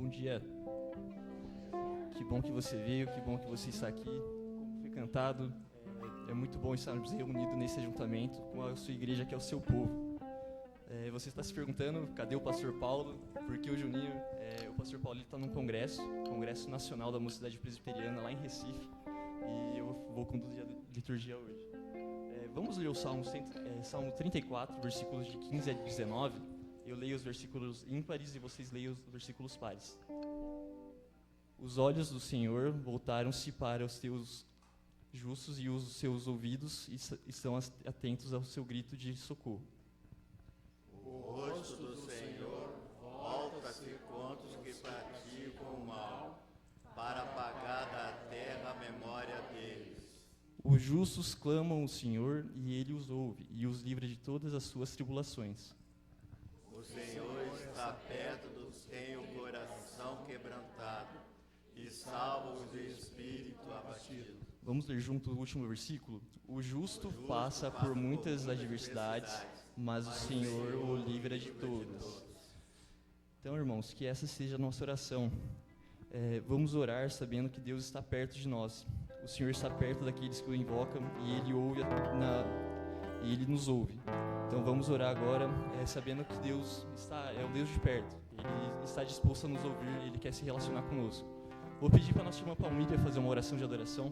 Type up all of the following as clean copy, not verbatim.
Bom dia. Que bom que você veio, que bom que você está aqui. Como foi cantado, é muito bom estarmos reunidos nesse ajuntamento com a sua igreja, que é o seu povo. Você está se perguntando, cadê o pastor Paulo? Porque o Juninho, o pastor Paulo está num congresso nacional da Mocidade Presbiteriana, lá em Recife, e eu vou conduzir a liturgia hoje. Vamos ler o Salmo 34, versículos de 15 a 19. Eu leio os versículos ímpares e vocês leiam os versículos pares. Os olhos do Senhor voltaram-se para os teus justos e os seus ouvidos estão atentos ao seu grito de socorro. O rosto do Senhor volta-se contra os que praticam o mal, para apagar da terra a memória deles. Os justos clamam ao Senhor e Ele os ouve e os livra de todas as suas tribulações. O Senhor está perto dos que têm o coração quebrantado e salva os de espírito abatido. Vamos ler junto o último versículo? O justo passa por muitas adversidades, mas o Senhor o livra de todas. Então, irmãos, que essa seja a nossa oração. Vamos orar sabendo que Deus está perto de nós. O Senhor está perto daqueles que o invocam e Ele ouve e Ele nos ouve. Então vamos orar agora, sabendo que Deus é o Deus de perto. Ele está disposto a nos ouvir, Ele quer se relacionar conosco. Vou pedir para a nossa irmã Palmíria fazer uma oração de adoração.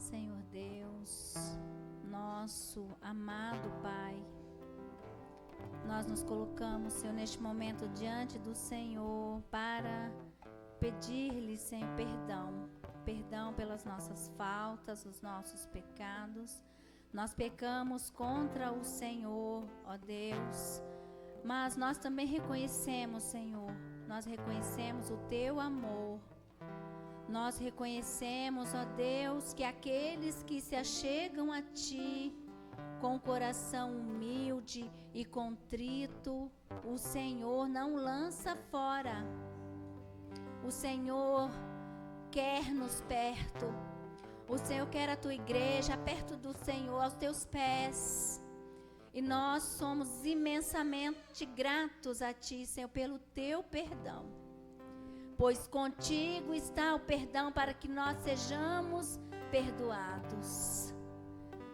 Senhor Deus, nosso amado Pai, nós nos colocamos, Senhor, neste momento diante do Senhor para pedir-lhe, Senhor, perdão pelas nossas faltas, os nossos pecados. Nós pecamos contra o Senhor, ó Deus, mas nós também reconhecemos, Senhor, nós reconhecemos o Teu amor. Nós reconhecemos, ó Deus, que aqueles que se achegam a Ti com o coração humilde e contrito, o Senhor não lança fora. O Senhor quer nos perto. O Senhor quer a Tua igreja perto do Senhor, aos Teus pés. E nós somos imensamente gratos a Ti, Senhor, pelo Teu perdão. Pois contigo está o perdão para que nós sejamos perdoados.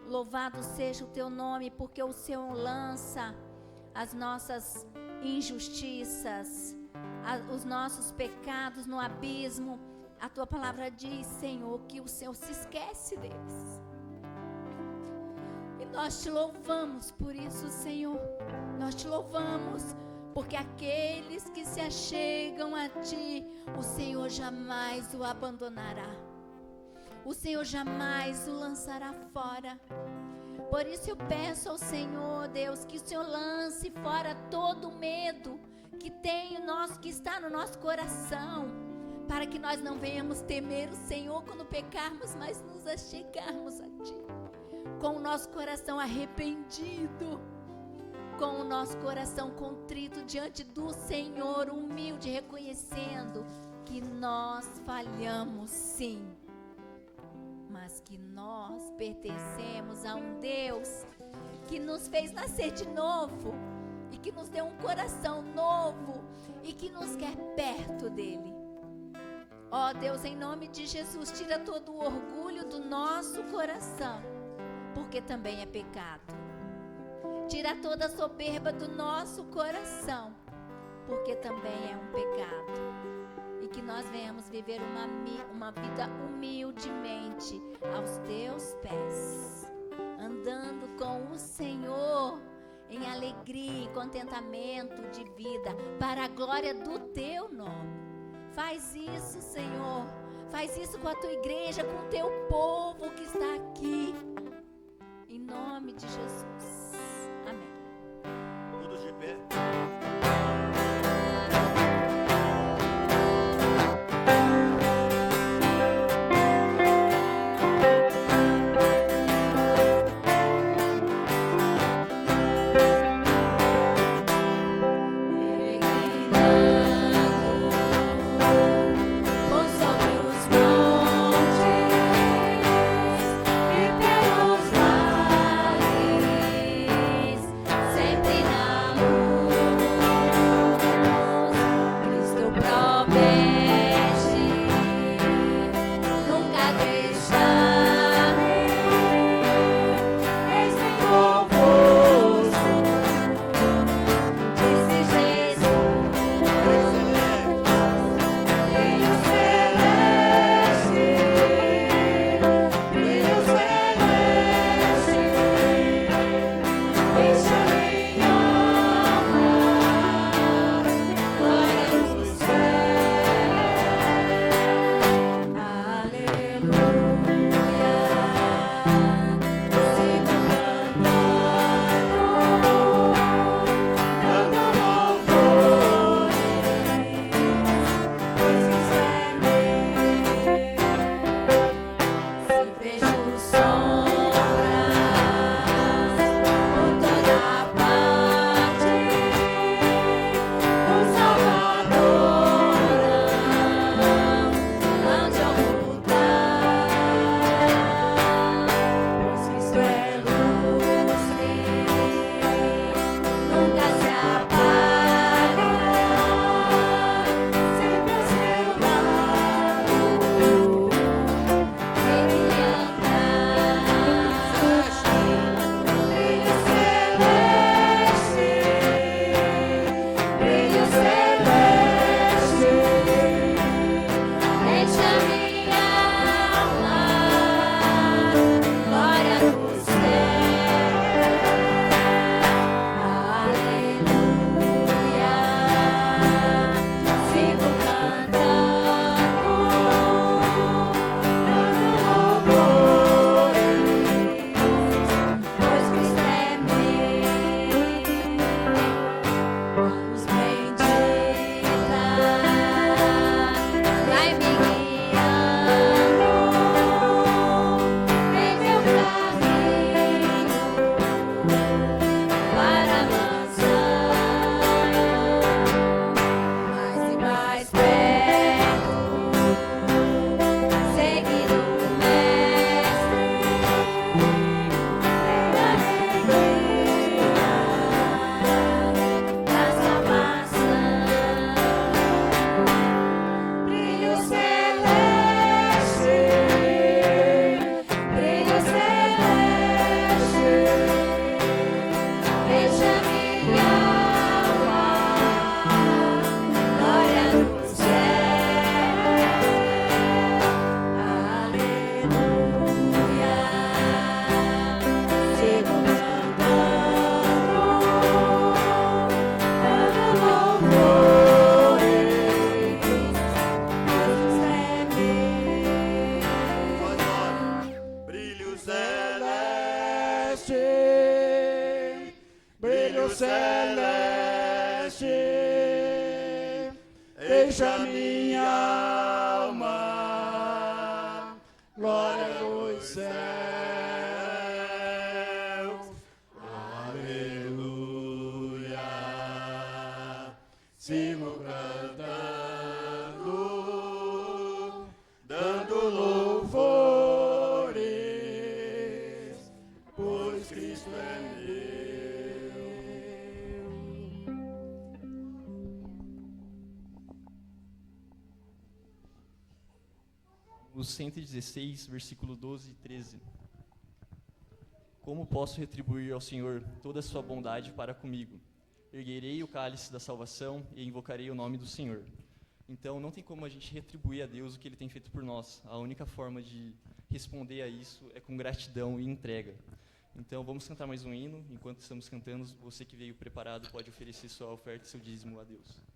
Louvado seja o Teu nome, porque o Senhor lança as nossas injustiças, os nossos pecados no abismo. A Tua palavra diz, Senhor, que o Senhor se esquece deles. E nós Te louvamos por isso, Senhor. Nós Te louvamos porque aqueles que se achegam a Ti, o Senhor jamais o abandonará. O Senhor jamais o lançará fora. Por isso eu peço ao Senhor, Deus, que o Senhor lance fora todo o medo que que está no nosso coração, para que nós não venhamos temer o Senhor quando pecarmos, mas nos achegarmos a Ti, com o nosso coração arrependido, com o nosso coração contrito diante do Senhor, humilde, reconhecendo que nós falhamos sim, mas que nós pertencemos a um Deus que nos fez nascer de novo e que nos deu um coração novo e que nos quer perto dele. Ó Deus, em nome de Jesus, tira todo o orgulho do nosso coração, porque também é pecado. Tira toda a soberba do nosso coração, porque também é um pecado. E que nós venhamos viver uma vida humildemente aos teus pés, andando com o Senhor em alegria e contentamento de vida, para a glória do teu nome. Faz isso, Senhor. Faz isso com a tua igreja, com o teu povo que está aqui. Em nome de Jesus. Amém. Todos de pé. deixa minha alma, glória nos céus, aleluia, sigo cantando, dando louvores, pois Cristo é meu. O 116, versículo 12 e 13. Como posso retribuir ao Senhor toda a sua bondade para comigo, erguerei o cálice da salvação e invocarei o nome do Senhor. Então, não tem como a gente retribuir a Deus o que Ele tem feito por nós. A única forma de responder a isso é com gratidão e entrega. Então, vamos cantar mais um hino. Enquanto estamos cantando, você que veio preparado pode oferecer sua oferta e seu dízimo a Deus.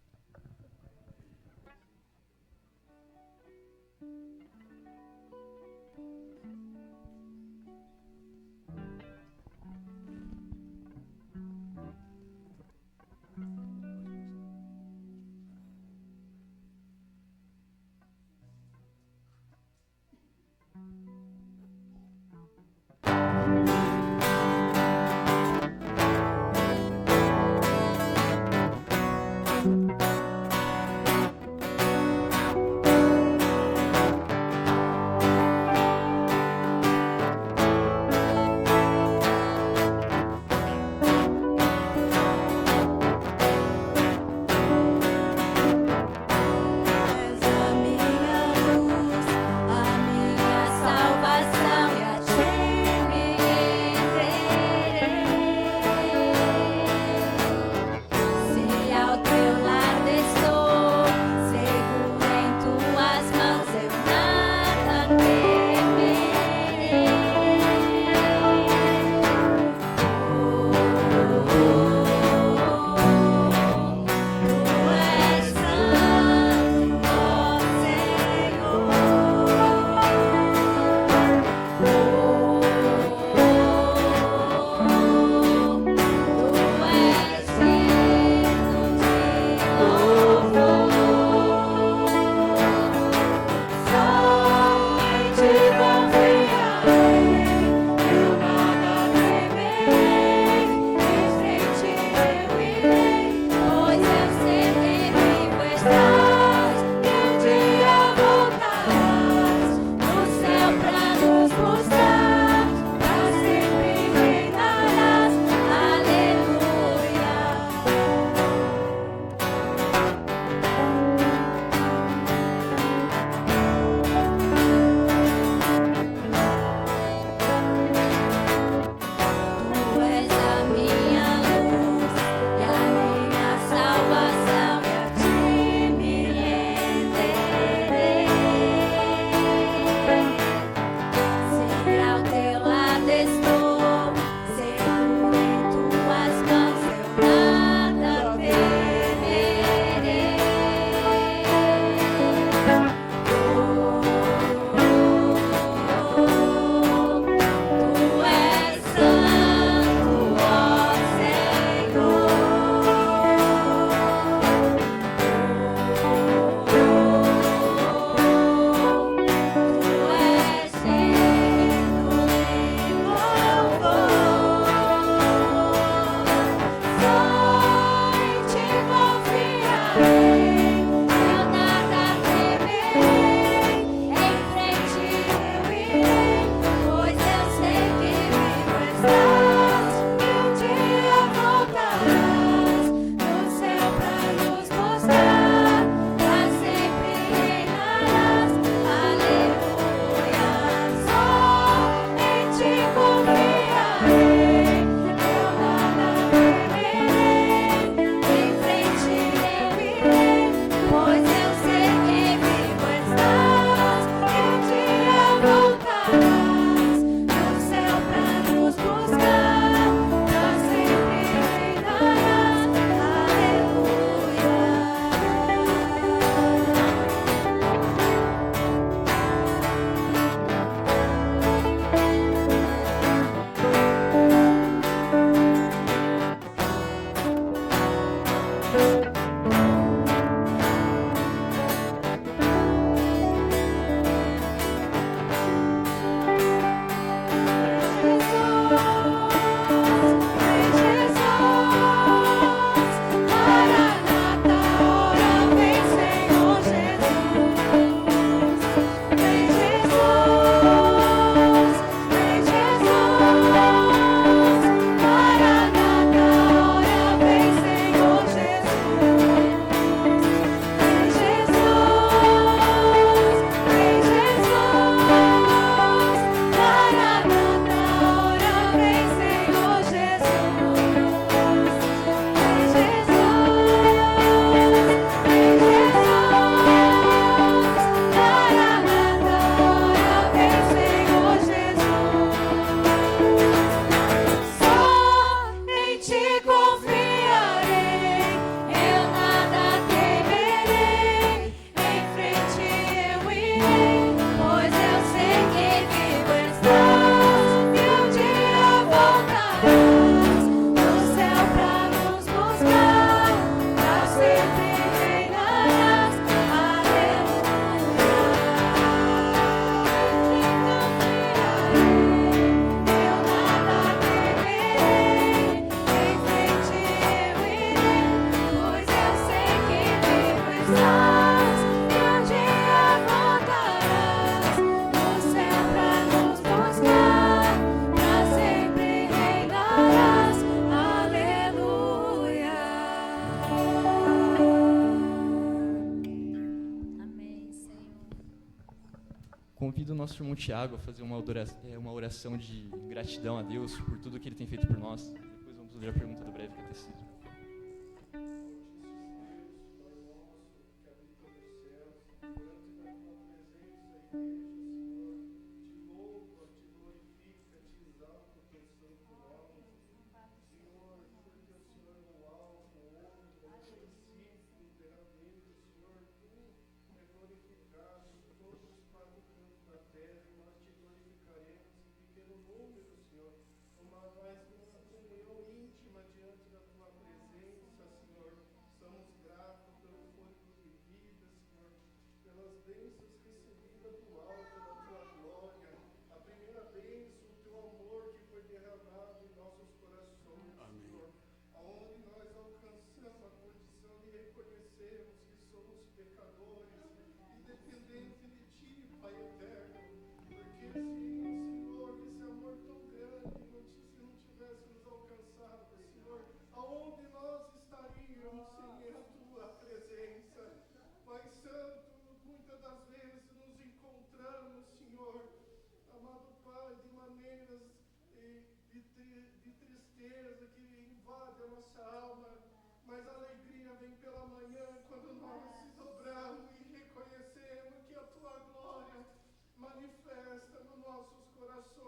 convido o nosso irmão Tiago a fazer uma oração de gratidão a Deus por tudo que Ele tem feito por nós. Depois vamos ler a pergunta do breve catecismo.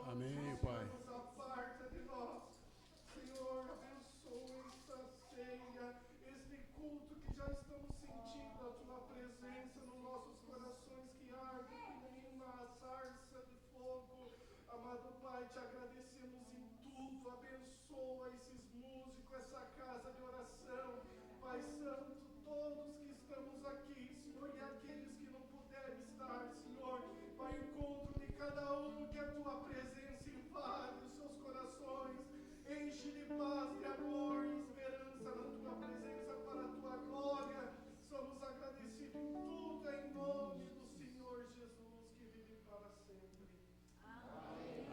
Amém, Pai. Aparta de nós, Senhor, abençoa esta ceia, este culto que já estamos sentindo a Tua presença nos nossos corações que arde que nem uma sarça de fogo. Amado Pai, te agradecemos em tudo, abençoa esses músicos, essa casa de oração, Pai Santo, todos que estamos aqui, Senhor, e aqueles que não puderem estar, Senhor, Pai, encontro de cada um que a Tua presença invade os seus corações, enche de paz, de amor e esperança na Tua presença para a Tua glória. Somos agradecidos em tudo em nome do Senhor Jesus, que vive para sempre. Amém.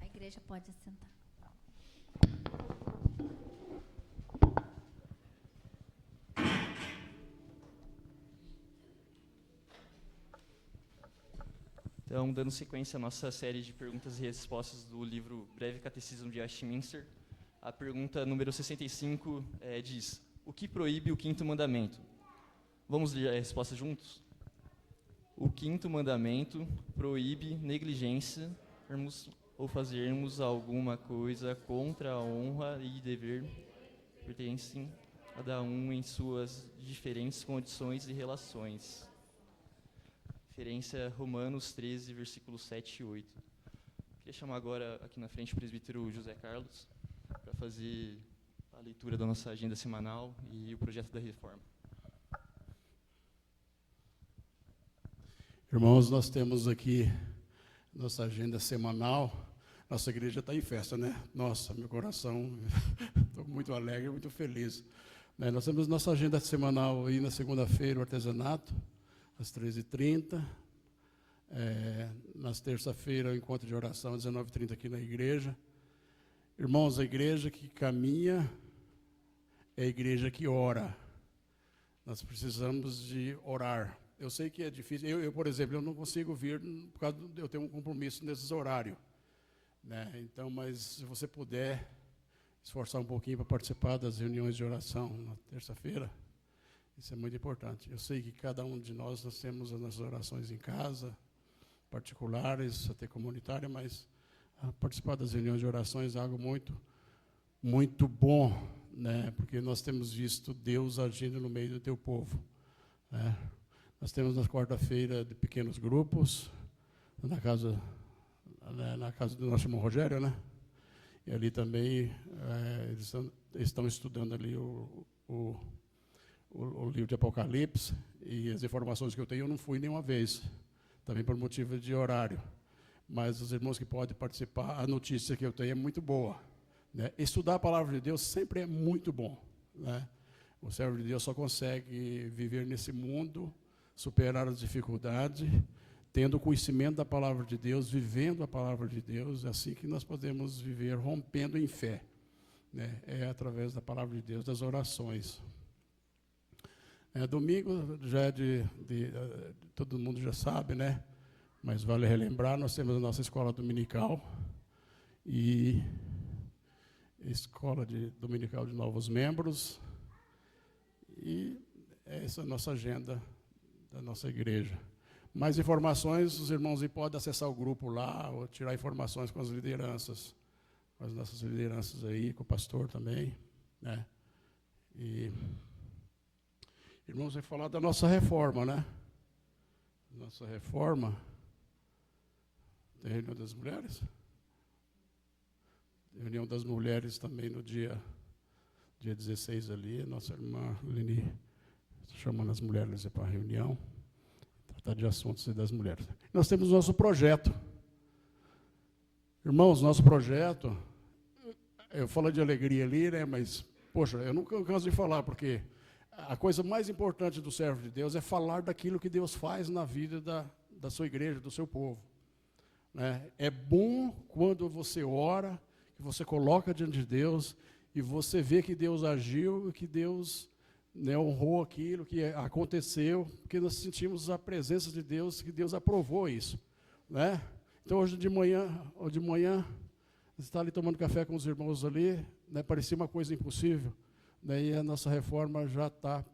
A igreja pode assentar. Então, dando sequência à nossa série de perguntas e respostas do livro Breve Catecismo de Westminster, a pergunta número 65 diz: o que proíbe o quinto mandamento? Vamos ler a resposta juntos? O quinto mandamento proíbe negligenciarmos ou fazermos alguma coisa contra a honra e dever pertencem a cada um em suas diferentes condições e relações. Referência Romanos 13, versículos 7 e 8. Queria chamar agora aqui na frente o presbítero José Carlos para fazer a leitura da nossa agenda semanal e o projeto da reforma. Irmãos, nós temos aqui nossa agenda semanal. Nossa igreja está em festa, né? Nossa, meu coração, estou muito alegre, muito feliz. Nós temos nossa agenda semanal aí na segunda-feira, o artesanato, às 13h30. Nas terça-feira, o encontro de oração, às 19h30 aqui na igreja. Irmãos, a igreja que caminha é a igreja que ora. Nós precisamos de orar. Eu sei que é difícil. Eu, por exemplo, eu não consigo vir por causa de eu tenho um compromisso nesses horários, né? Então, mas se você puder esforçar um pouquinho para participar das reuniões de oração na terça-feira, isso é muito importante. Eu sei que cada um de nós temos as nossas orações em casa, particulares, até comunitária, mas participar das reuniões de orações é algo muito, muito bom, né? Porque nós temos visto Deus agindo no meio do teu povo, né? Nós temos na quarta-feira de pequenos grupos, na casa do nosso irmão Rogério, né? E ali também eles estão estudando ali o livro de Apocalipse, e as informações que eu tenho, eu não fui nenhuma vez, também por motivo de horário. Mas os irmãos que podem participar, a notícia que eu tenho é muito boa, né? Estudar a palavra de Deus sempre é muito bom, né? O servo de Deus só consegue viver nesse mundo, superar as dificuldades, tendo conhecimento da palavra de Deus, vivendo a palavra de Deus. É assim que nós podemos viver rompendo em fé, né? É através da palavra de Deus, das orações. Domingo já é todo mundo já sabe, né? Mas vale relembrar, nós temos a nossa escola dominical e escola dominical de novos membros. E essa é a nossa agenda da nossa igreja. Mais informações, os irmãos aí podem acessar o grupo lá, ou tirar informações com as lideranças, com as nossas lideranças aí, com o pastor também, né? E, irmãos, vai falar da nossa reforma, né? Nossa reforma. Tem reunião das mulheres? Reunião das mulheres também no dia 16 ali, nossa irmã Leni chamando as mulheres para a reunião, tratar de assuntos das mulheres. Nós temos nosso projeto. Irmãos, nosso projeto, eu falo de alegria ali, né, mas, poxa, eu nunca canso de falar, porque a coisa mais importante do servo de Deus é falar daquilo que Deus faz na vida da sua igreja, do seu povo. Né? É bom quando você ora, que você coloca diante de Deus e você vê que Deus agiu, que Deus, né, honrou aquilo que aconteceu, porque nós sentimos a presença de Deus, que Deus aprovou isso. Né? Então, hoje de manhã, você está ali tomando café com os irmãos ali, né, parecia uma coisa impossível, né, e a nossa reforma já está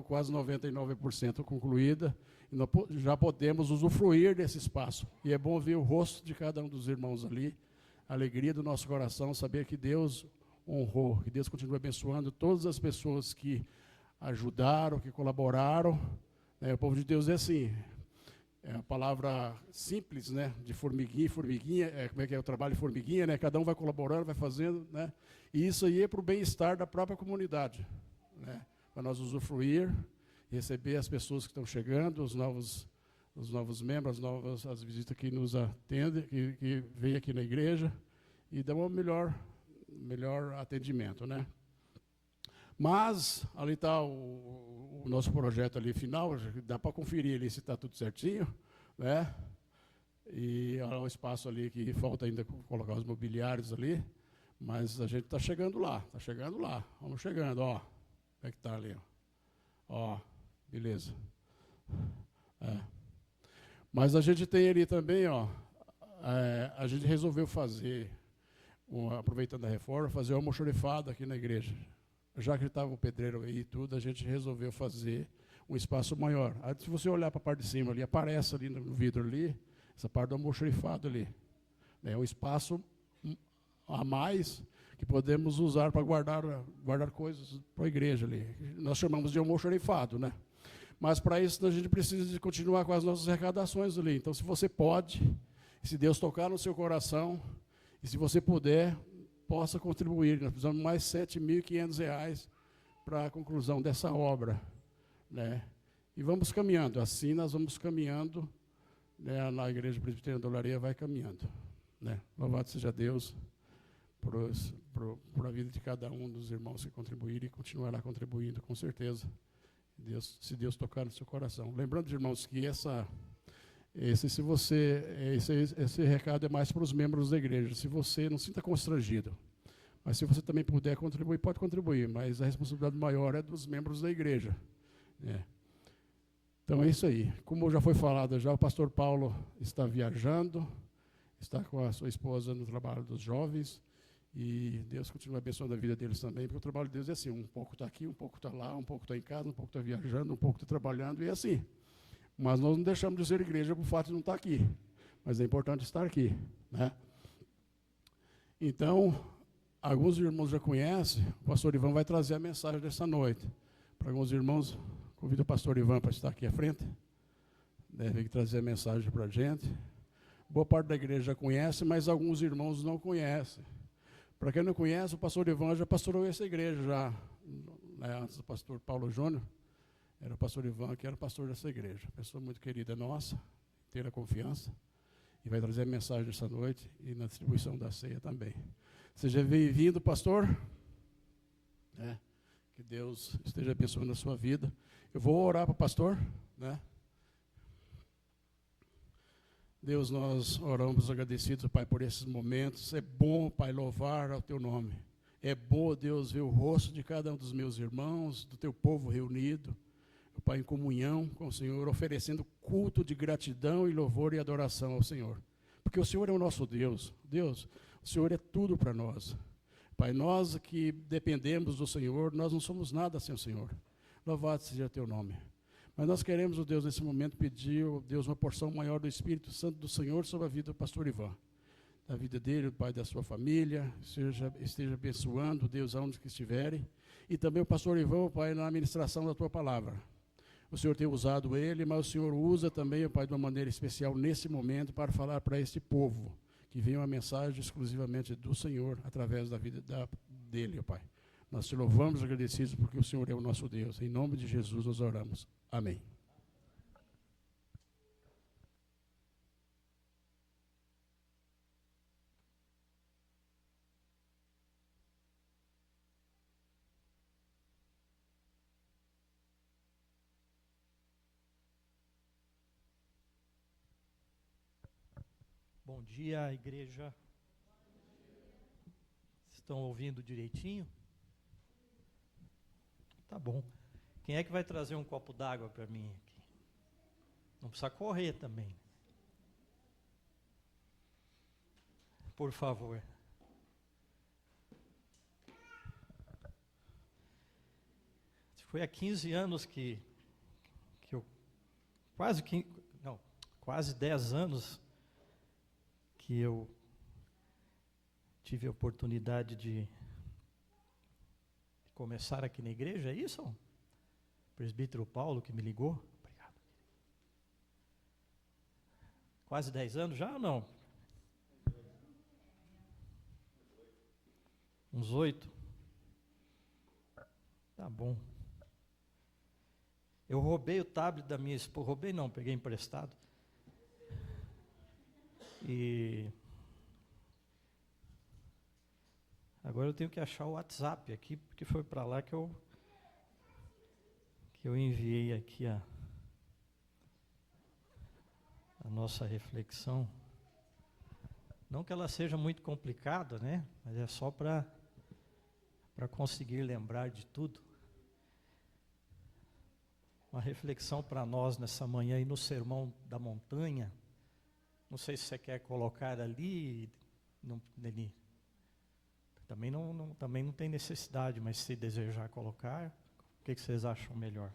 quase 99% concluída, e nós já podemos usufruir desse espaço. E é bom ver o rosto de cada um dos irmãos ali, a alegria do nosso coração, saber que Deus honrou, que Deus continua abençoando todas as pessoas que ajudaram, que colaboraram. Né, o povo de Deus é assim, é a palavra simples, né, de formiguinha, como é que é o trabalho de formiguinha, né, cada um vai colaborando, vai fazendo, né, e isso aí é para o bem-estar da própria comunidade, né, para nós usufruir, receber as pessoas que estão chegando, os novos membros, as visitas que nos atendem, que vêm aqui na igreja, e dão um melhor atendimento, né. Mas, ali está o nosso projeto ali final, dá para conferir ali se está tudo certinho, né? E há um espaço ali que falta ainda colocar os mobiliários ali, mas a gente está chegando lá, vamos chegando, ó. Como é que está ali, ó, beleza. Mas a gente tem ali também, ó, a gente resolveu fazer, aproveitando a reforma, fazer uma almoxarifada aqui na igreja. Já que estava o pedreiro aí e tudo, a gente resolveu fazer um espaço maior. Aí, se você olhar para a parte de cima ali, aparece ali no vidro ali, essa parte do almoxarifado ali. É um espaço a mais que podemos usar para guardar coisas para a igreja ali. Nós chamamos de almoxarifado, né? Mas para isso a gente precisa de continuar com as nossas arrecadações ali. Então, se você pode, se Deus tocar no seu coração, e se você puder, possa contribuir. Nós precisamos de mais R$ 7.500 para a conclusão dessa obra. Né? E vamos caminhando. Assim nós vamos caminhando, né? Na Igreja Presbiteriana da Olaria vai caminhando. Né? Louvado seja Deus por a vida de cada um dos irmãos que contribuíram e continuará contribuindo, com certeza. Se Deus tocar no seu coração. Lembrando, irmãos, que esse recado é mais para os membros da igreja. Se você não se sinta constrangido, mas se você também puder contribuir, pode contribuir, mas a responsabilidade maior é dos membros da igreja. Né? Então é isso aí. Como já foi falado, já o pastor Paulo está viajando, está com a sua esposa no trabalho dos jovens, e Deus continua abençoando a vida deles também, porque o trabalho de Deus é assim, um pouco está aqui, um pouco está lá, um pouco está em casa, um pouco está viajando, um pouco está trabalhando, e é assim. Mas nós não deixamos de ser igreja por fato de não estar aqui. Mas é importante estar aqui. Né? Então, alguns irmãos já conhecem, o pastor Ivan vai trazer a mensagem dessa noite. Para alguns irmãos, convido o pastor Ivan para estar aqui à frente. Deve trazer a mensagem para a gente. Boa parte da igreja já conhece, mas alguns irmãos não conhecem. Para quem não conhece, o pastor Ivan já pastorou essa igreja, já, né, antes do pastor Paulo Júnior. Era o pastor Ivan, que era o pastor dessa igreja. Pessoa muito querida nossa, ter a confiança. E vai trazer a mensagem essa noite e na distribuição da ceia também. Seja bem-vindo, pastor. Que Deus esteja abençoando a sua vida. Eu vou orar para o pastor. Né? Deus, nós oramos agradecidos, Pai, por esses momentos. É bom, Pai, louvar ao teu nome. É bom, Deus, ver o rosto de cada um dos meus irmãos, do teu povo reunido. Pai, em comunhão com o Senhor, oferecendo culto de gratidão e louvor e adoração ao Senhor. Porque o Senhor é o nosso Deus. Deus, o Senhor é tudo para nós. Pai, nós que dependemos do Senhor, nós não somos nada sem o Senhor. Louvado seja teu nome. Mas nós queremos, ó Deus, nesse momento pedir, ó Deus, uma porção maior do Espírito Santo do Senhor sobre a vida do pastor Ivan. Da vida dele, Pai, da sua família, esteja abençoando, Deus, aonde que estiverem. E também o pastor Ivan, Pai, na administração da tua palavra. O Senhor tem usado ele, mas o Senhor usa também, Pai, de uma maneira especial nesse momento para falar para este povo, que vem uma mensagem exclusivamente do Senhor através da vida dele, ó Pai. Nós te louvamos agradecidos porque o Senhor é o nosso Deus. Em nome de Jesus nós oramos. Amém. Bom dia, igreja. Estão ouvindo direitinho? Tá bom. Quem é que vai trazer um copo d'água para mim aqui? Não precisa correr também. Por favor. Foi há 15 anos que eu... Quase 10 anos que eu tive a oportunidade de começar aqui na igreja, é isso? O presbítero Paulo que me ligou. Obrigado. Quase 10 anos já ou não? Uns 8. Tá bom. Eu roubei o tablet da minha esposa. Roubei não, peguei emprestado. E agora eu tenho que achar o WhatsApp aqui, porque foi para lá que eu enviei aqui a nossa reflexão. Não que ela seja muito complicada, né? Mas é só para conseguir lembrar de tudo. Uma reflexão para nós nessa manhã aí no Sermão da Montanha. Não sei se você quer colocar ali, Neni. Também não tem necessidade, mas se desejar colocar, o que vocês acham melhor?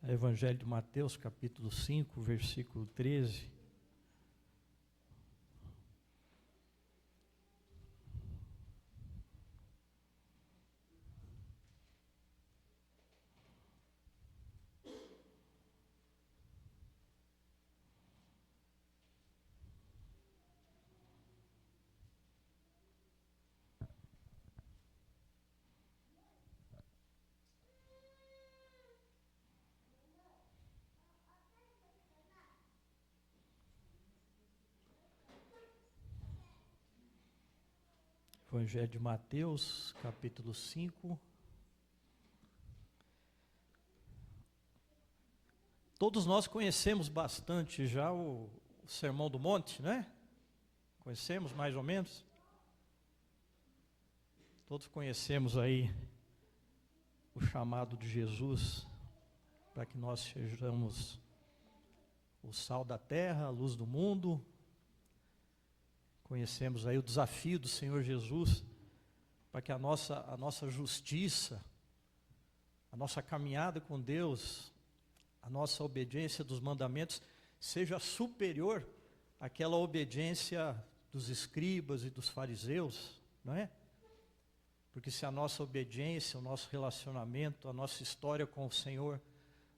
Evangelho de Mateus, capítulo 5, versículo 13. Evangelho de Mateus, capítulo 5. Todos nós conhecemos bastante já o Sermão do Monte, né? Conhecemos mais ou menos? Todos conhecemos aí o chamado de Jesus para que nós sejamos o sal da terra, a luz do mundo. Conhecemos aí o desafio do Senhor Jesus para que a nossa justiça, a nossa caminhada com Deus, a nossa obediência dos mandamentos seja superior àquela obediência dos escribas e dos fariseus, não é? Porque se a nossa obediência, o nosso relacionamento, a nossa história com o Senhor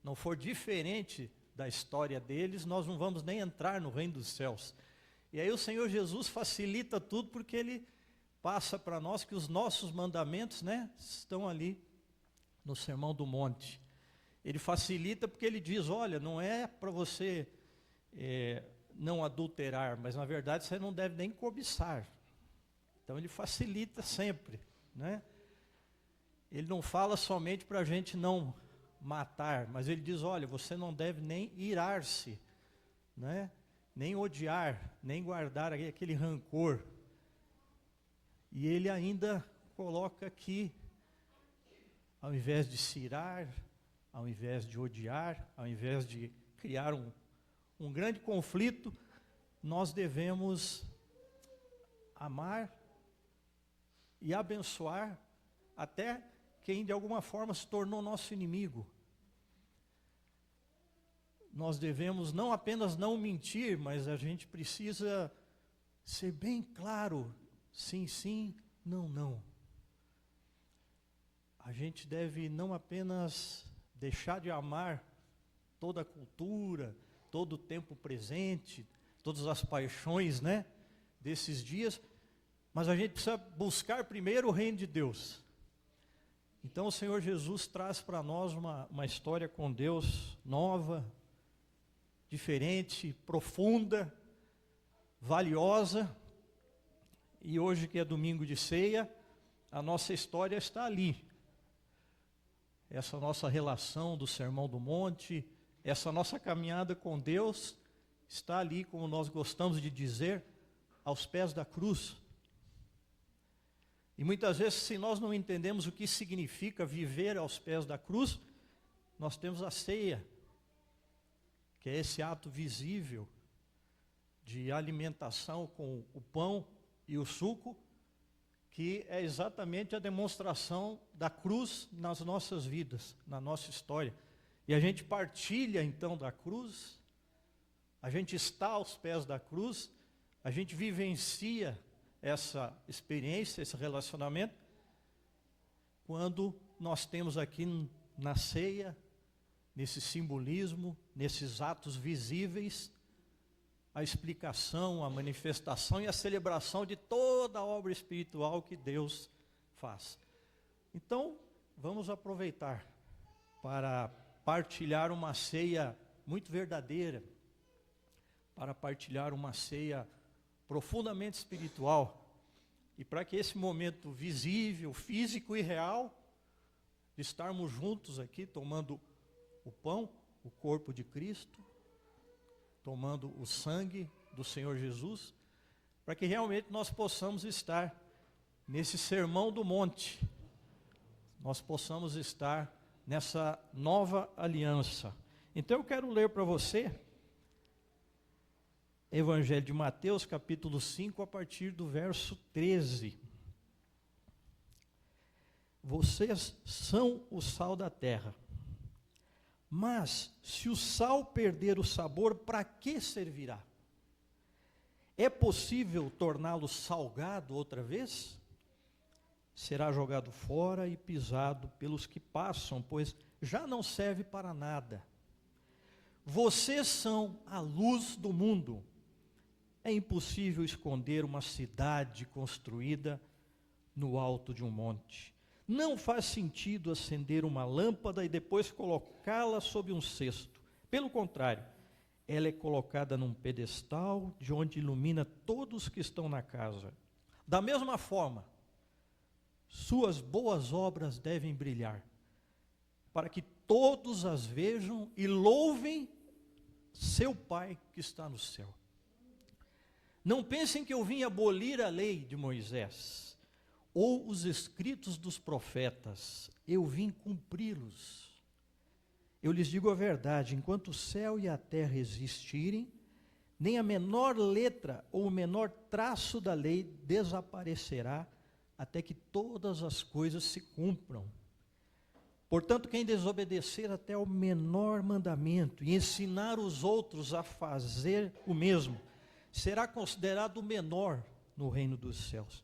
não for diferente da história deles, nós não vamos nem entrar no reino dos céus. E aí o Senhor Jesus facilita tudo porque Ele passa para nós que os nossos mandamentos, né, estão ali no Sermão do Monte. Ele facilita porque Ele diz, olha, não é para você não adulterar, mas na verdade você não deve nem cobiçar. Então Ele facilita sempre, né? Ele não fala somente para a gente não matar, mas Ele diz, olha, você não deve nem irar-se, né? Nem odiar, nem guardar aquele rancor. E Ele ainda coloca que, ao invés de se irar, ao invés de odiar, ao invés de criar um grande conflito, nós devemos amar e abençoar até quem de alguma forma se tornou nosso inimigo. Nós devemos não apenas não mentir, mas a gente precisa ser bem claro, sim, sim, não, não. A gente deve não apenas deixar de amar toda a cultura, todo o tempo presente, todas as paixões, né, desses dias, mas a gente precisa buscar primeiro o reino de Deus. Então o Senhor Jesus traz para nós uma história com Deus nova, diferente, profunda, valiosa. E hoje, que é domingo de ceia, a nossa história está ali. Essa nossa relação do Sermão do Monte, essa nossa caminhada com Deus, está ali, como nós gostamos de dizer, aos pés da cruz. E muitas vezes, se nós não entendemos o que significa viver aos pés da cruz, nós temos a ceia, que é esse ato visível de alimentação com o pão e o suco, que é exatamente a demonstração da cruz nas nossas vidas, na nossa história. E a gente partilha então da cruz, a gente está aos pés da cruz, a gente vivencia essa experiência, esse relacionamento, quando nós temos aqui na ceia, nesse simbolismo, nesses atos visíveis, a explicação, a manifestação e a celebração de toda a obra espiritual que Deus faz. Então, vamos aproveitar para partilhar uma ceia muito verdadeira, para partilhar uma ceia profundamente espiritual, e para que esse momento visível, físico e real, de estarmos juntos aqui, tomando o pão, o corpo de Cristo, tomando o sangue do Senhor Jesus, para que realmente nós possamos estar nesse sermão do monte, nós possamos estar nessa nova aliança. Então eu quero ler para você Evangelho de Mateus, capítulo 5, a partir do verso 13. Vocês são o sal da terra. Mas, se o sal perder o sabor, para que servirá? É possível torná-lo salgado outra vez? Será jogado fora e pisado pelos que passam, pois já não serve para nada. Vocês são a luz do mundo. É impossível esconder uma cidade construída no alto de um monte. Não faz sentido acender uma lâmpada e depois colocá-la sob um cesto. Pelo contrário, ela é colocada num pedestal de onde ilumina todos que estão na casa. Da mesma forma, suas boas obras devem brilhar, para que todos as vejam e louvem seu Pai que está no céu. Não pensem que eu vim abolir a lei de Moisés ou os escritos dos profetas. Eu vim cumpri-los. Eu lhes digo a verdade, enquanto o céu e a terra existirem, nem a menor letra ou o menor traço da lei desaparecerá até que todas as coisas se cumpram. Portanto, quem desobedecer até ao menor mandamento e ensinar os outros a fazer o mesmo, será considerado menor no reino dos céus.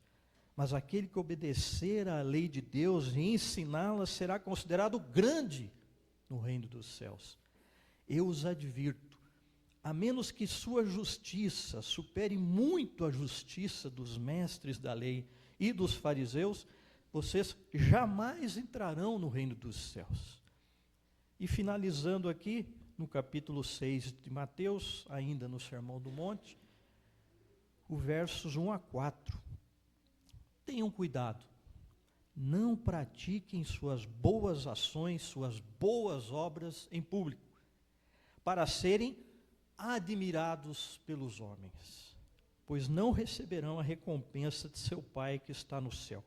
Mas aquele que obedecer à lei de Deus e ensiná-la será considerado grande no reino dos céus. Eu os advirto, a menos que sua justiça supere muito a justiça dos mestres da lei e dos fariseus, vocês jamais entrarão no reino dos céus. E finalizando aqui, no capítulo 6 de Mateus, ainda no Sermão do Monte, o versos 1 a 4. Tenham cuidado, não pratiquem suas boas ações, suas boas obras em público, para serem admirados pelos homens, pois não receberão a recompensa de seu Pai que está no céu.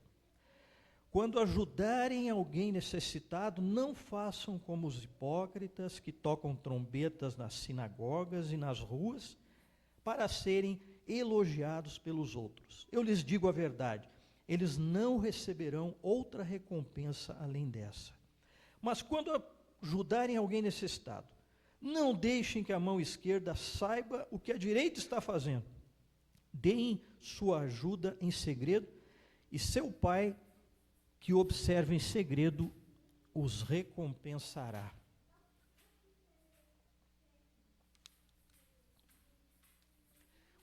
quando ajudarem alguém necessitado, não façam como os hipócritas que tocam trombetas nas sinagogas e nas ruas para serem elogiados pelos outros. Eu lhes digo a verdade, eles não receberão outra recompensa além dessa. Mas quando ajudarem alguém necessitado, não deixem que a mão esquerda saiba o que a direita está fazendo. Deem sua ajuda em segredo, e seu Pai, que observa em segredo, os recompensará.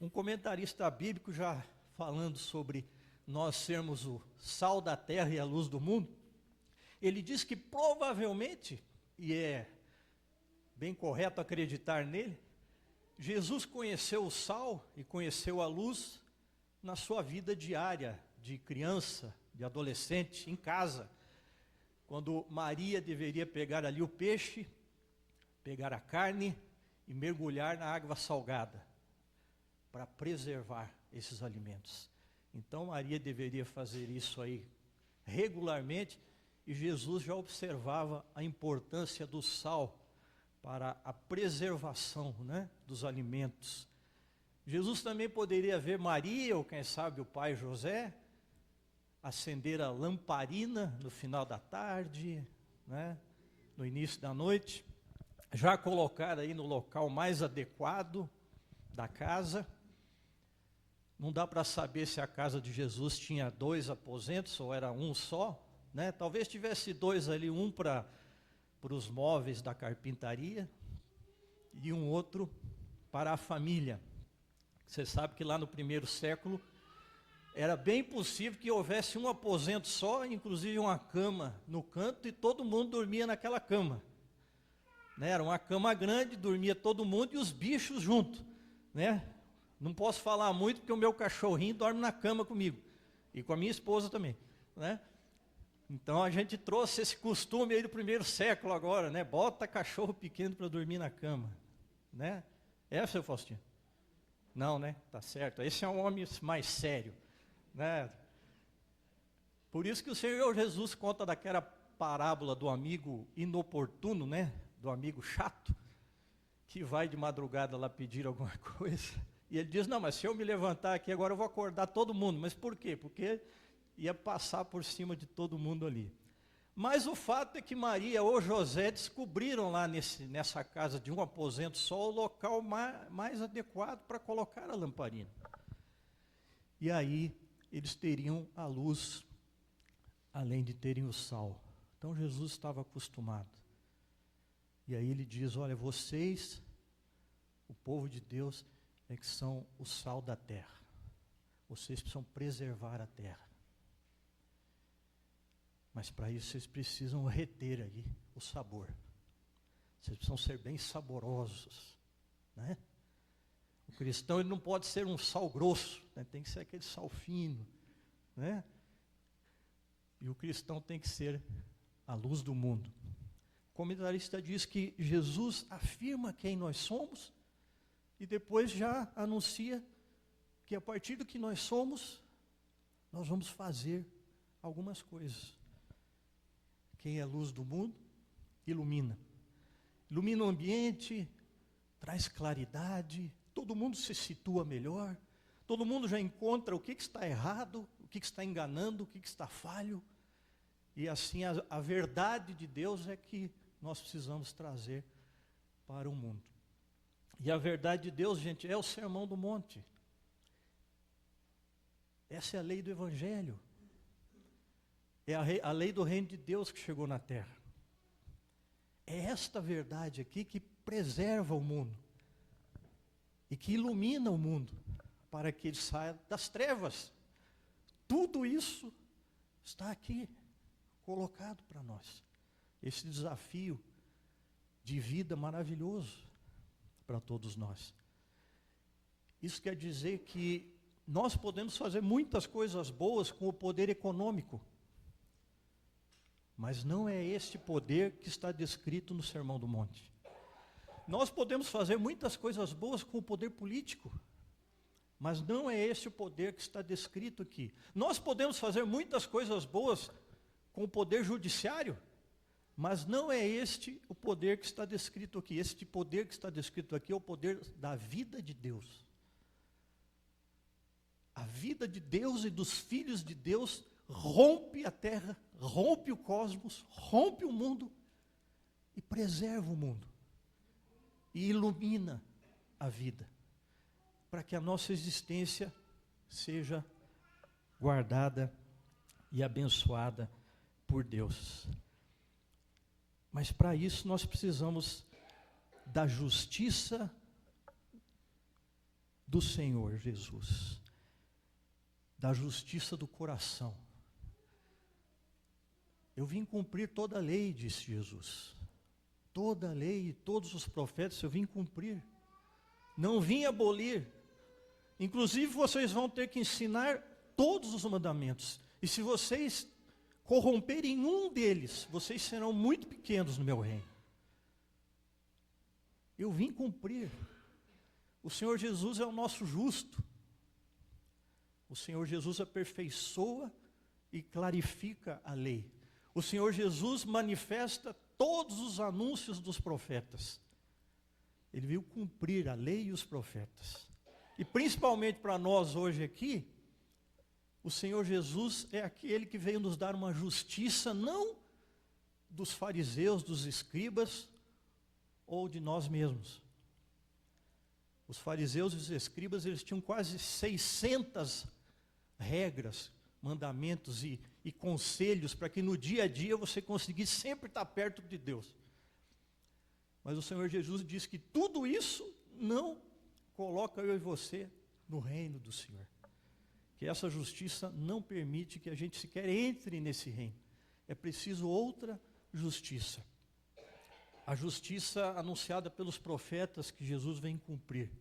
Um comentarista bíblico, já falando sobre nós sermos o sal da terra e a luz do mundo, ele diz que provavelmente, e é bem correto acreditar nele, Jesus conheceu o sal e conheceu a luz na sua vida diária, de criança, de adolescente, em casa, quando Maria deveria pegar ali o peixe, pegar a carne e mergulhar na água salgada, para preservar esses alimentos. Então Maria deveria fazer isso aí regularmente, e Jesus já observava a importância do sal para a preservação, né, dos alimentos. Jesus também poderia ver Maria, ou quem sabe o pai José, acender a lamparina no final da tarde, né, no início da noite, já colocar aí no local mais adequado da casa. Não dá para saber se a casa de Jesus tinha 2 aposentos ou era um só, né? Talvez tivesse 2 ali, um para os móveis da carpintaria e um outro para a família. Você sabe que lá no primeiro século era bem possível que houvesse um aposento só, inclusive uma cama no canto, e todo mundo dormia naquela cama, né? Era uma cama grande, dormia todo mundo e os bichos junto, né? Não posso falar muito porque o meu cachorrinho dorme na cama comigo, e com a minha esposa também, né? Então a gente trouxe esse costume aí do primeiro século agora, né? Bota cachorro pequeno para dormir na cama, né? É, seu Faustinho? Não, né? Tá certo. Esse é um homem mais sério, né? Por isso que o Senhor Jesus conta daquela parábola do amigo inoportuno, né? Do amigo chato, que vai de madrugada lá pedir alguma coisa. E ele diz, não, mas se eu me levantar aqui agora eu vou acordar todo mundo. Mas por quê? Porque ia passar por cima de todo mundo ali. Mas o fato é que Maria ou José descobriram lá nessa casa de um aposento só o local mais adequado para colocar a lamparina. E aí eles teriam a luz, além de terem o sal. Então Jesus estava acostumado. E aí ele diz, olha, vocês, o povo de Deus, é que são o sal da terra. Vocês precisam preservar a terra. Mas para isso vocês precisam reter aí o sabor. Vocês precisam ser bem saborosos, né? O cristão ele não pode ser um sal grosso, né? Tem que ser aquele sal fino, né? E o cristão tem que ser a luz do mundo. O comentarista diz que Jesus afirma quem nós somos e depois já anuncia que a partir do que nós somos, nós vamos fazer algumas coisas. Quem é a luz do mundo, ilumina. Ilumina o ambiente, traz claridade, todo mundo se situa melhor, todo mundo já encontra o que está errado, o que está enganando, o que está falho. E assim a verdade de Deus é que nós precisamos trazer para o mundo. E a verdade de Deus, gente, é o Sermão do Monte. Essa é a lei do Evangelho. É a lei do reino de Deus que chegou na terra. É esta verdade aqui que preserva o mundo e que ilumina o mundo para que ele saia das trevas. Tudo isso está aqui colocado para nós. Esse desafio de vida maravilhoso para todos nós. Isso quer dizer que nós podemos fazer muitas coisas boas com o poder econômico. Mas não é este poder que está descrito no Sermão do Monte. Nós podemos fazer muitas coisas boas com o poder político, mas não é este o poder que está descrito aqui. Nós podemos fazer muitas coisas boas com o poder judiciário, mas não é este o poder que está descrito aqui. Este poder que está descrito aqui é o poder da vida de Deus. A vida de Deus e dos filhos de Deus rompe a terra, rompe o cosmos, rompe o mundo e preserva o mundo. E ilumina a vida, para que a nossa existência seja guardada e abençoada por Deus. Mas para isso nós precisamos da justiça do Senhor Jesus, da justiça do coração. Eu vim cumprir toda a lei, disse Jesus. Toda a lei e todos os profetas eu vim cumprir. Não vim abolir. Inclusive vocês vão ter que ensinar todos os mandamentos. E se vocês corromperem um deles, vocês serão muito pequenos no meu reino. Eu vim cumprir. O Senhor Jesus é o nosso justo. O Senhor Jesus aperfeiçoa e clarifica a lei. O Senhor Jesus manifesta todos os anúncios dos profetas. Ele veio cumprir a lei e os profetas. E principalmente para nós hoje aqui, o Senhor Jesus é aquele que veio nos dar uma justiça, não dos fariseus, dos escribas, ou de nós mesmos. Os fariseus e os escribas, eles tinham quase 600 regras, mandamentos e conselhos para que no dia a dia você conseguisse sempre estar perto de Deus. Mas o Senhor Jesus diz que tudo isso não coloca eu e você no reino do Senhor. Que essa justiça não permite que a gente sequer entre nesse reino. É preciso outra justiça. A justiça anunciada pelos profetas que Jesus vem cumprir.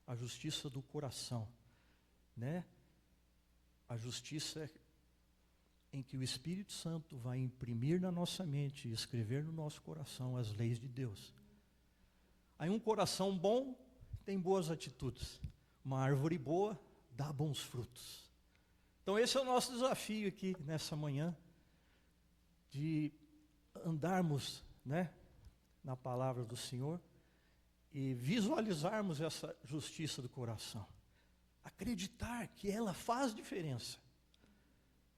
A justiça do coração, né? A justiça em que o Espírito Santo vai imprimir na nossa mente e escrever no nosso coração as leis de Deus. Aí um coração bom tem boas atitudes. Uma árvore boa dá bons frutos. Então esse é o nosso desafio aqui nessa manhã, de andarmos, né, na palavra do Senhor e visualizarmos essa justiça do coração. Acreditar que ela faz diferença.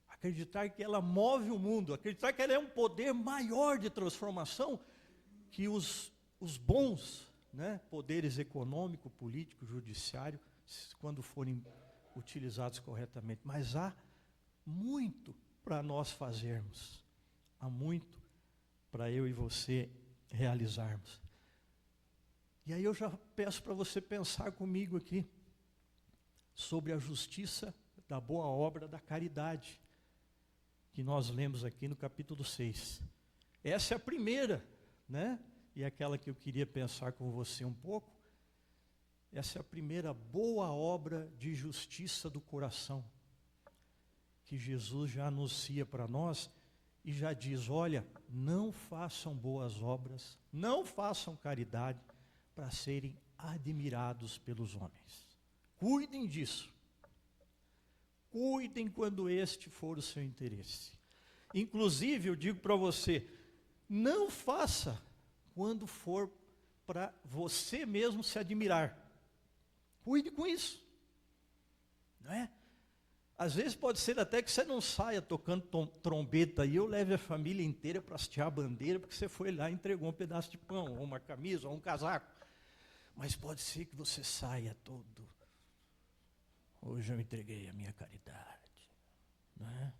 Acreditar que ela move o mundo. Acreditar que ela é um poder maior de transformação que os bons, né, poderes econômico, político, judiciário, quando forem utilizados corretamente. Mas há muito para nós fazermos. Há muito para eu e você realizarmos. E aí eu já peço para você pensar comigo aqui sobre a justiça da boa obra da caridade, que nós lemos aqui no capítulo 6. Essa é a primeira, né? E aquela que eu queria pensar com você um pouco. Essa é a primeira boa obra de justiça do coração, que Jesus já anuncia para nós e já diz, olha, não façam boas obras, não façam caridade para serem admirados pelos homens. Cuidem disso. Cuidem quando este for o seu interesse. Inclusive, eu digo para você, não faça quando for para você mesmo se admirar. Cuide com isso. Não é? Às vezes pode ser até que você não saia tocando trombeta e eu leve a família inteira para hastear a bandeira, porque você foi lá e entregou um pedaço de pão, ou uma camisa, ou um casaco. Mas pode ser que você saia todo. Hoje eu entreguei a minha caridade. Não é?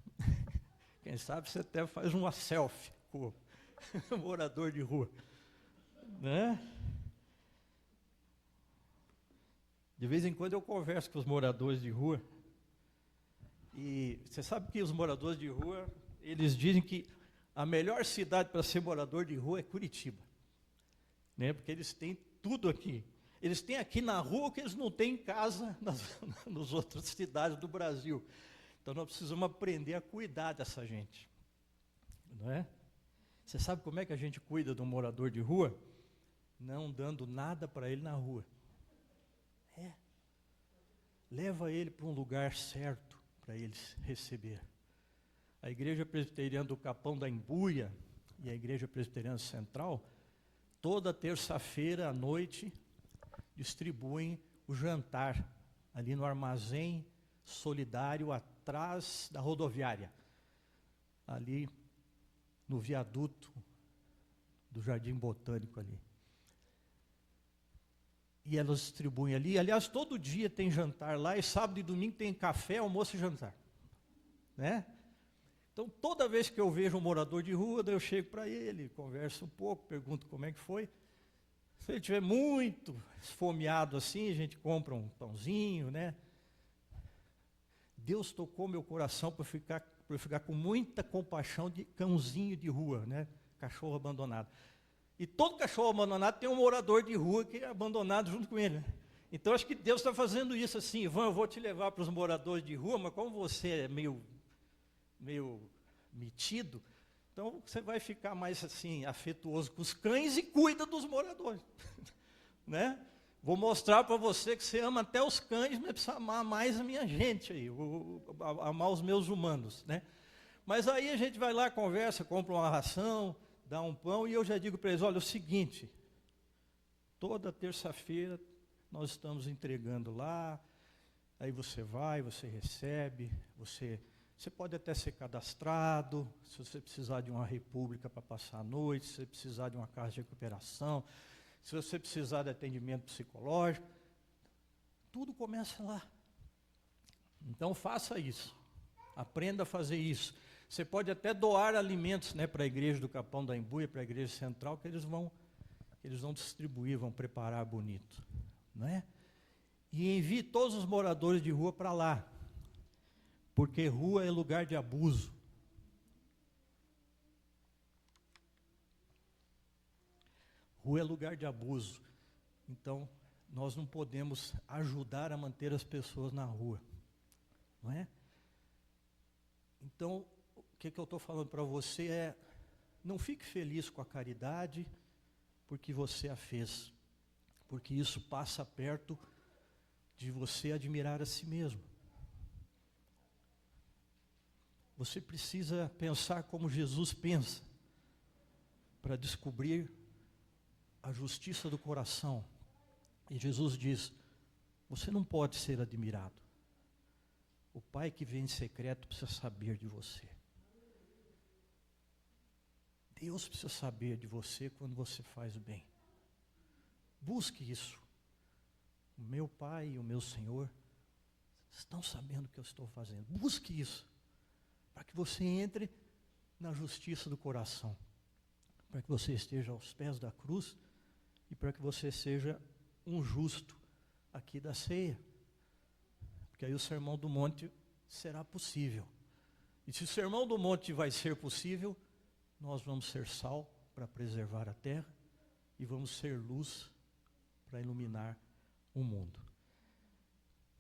Quem sabe você até faz uma selfie com o morador de rua. Né? De vez em quando eu converso com os moradores de rua. E você sabe que os moradores de rua, eles dizem que a melhor cidade para ser morador de rua é Curitiba. Né? Porque eles têm tudo aqui. Eles têm aqui na rua o que eles não têm em casa nas outras cidades do Brasil. Então nós precisamos aprender a cuidar dessa gente. Não é? Você sabe como é que a gente cuida de um morador de rua? Não dando nada para ele na rua. Leva ele para um lugar certo para ele receber. A Igreja Presbiteriana do Capão da Embuia e a Igreja Presbiteriana Central, toda terça-feira à noite, distribuem o jantar ali no armazém solidário atrás da rodoviária, ali no viaduto do Jardim Botânico ali. E elas distribuem ali. Aliás, todo dia tem jantar lá, e sábado e domingo tem café, almoço e jantar. Né? Então, toda vez que eu vejo um morador de rua, daí eu chego para ele, converso um pouco, pergunto como é que foi. Se ele estiver muito esfomeado assim, a gente compra um pãozinho, né? Deus tocou meu coração para eu ficar com muita compaixão de cãozinho de rua, né? Cachorro abandonado. E todo cachorro abandonado tem um morador de rua que é abandonado junto com ele. Né? Então, acho que Deus está fazendo isso assim: Ivan, eu vou te levar para os moradores de rua, mas como você é meio metido, então você vai ficar mais assim, afetuoso com os cães e cuida dos moradores. Né? Vou mostrar para você que você ama até os cães, mas precisa amar mais a minha gente aí, amar os meus humanos, né? Mas aí a gente vai lá, conversa, compra uma ração, dá um pão, e eu já digo para eles, olha, é o seguinte, toda terça-feira nós estamos entregando lá, aí você vai, você recebe, você pode até ser cadastrado, se você precisar de uma república para passar a noite, se você precisar de uma casa de recuperação, se você precisar de atendimento psicológico, tudo começa lá. Então faça isso, aprenda a fazer isso. Você pode até doar alimentos, né, para a igreja do Capão da Embuia, para a igreja central, que eles vão distribuir, vão preparar bonito. Não é? E envie todos os moradores de rua para lá, porque rua é lugar de abuso. Rua é lugar de abuso. Então, nós não podemos ajudar a manter as pessoas na rua. Não é? Então, o que eu estou falando para você é, não fique feliz com a caridade, porque você a fez. Porque isso passa perto de você admirar a si mesmo. Você precisa pensar como Jesus pensa, para descobrir a justiça do coração. E Jesus diz, você não pode ser admirado. O Pai que vem em secreto precisa saber de você. Deus precisa saber de você quando você faz o bem. Busque isso. O meu Pai e o meu Senhor estão sabendo o que eu estou fazendo. Busque isso, para que você entre na justiça do coração, para que você esteja aos pés da cruz e para que você seja um justo aqui da ceia. Porque aí o Sermão do Monte será possível. E se o Sermão do Monte vai ser possível, nós vamos ser sal para preservar a terra e vamos ser luz para iluminar o mundo.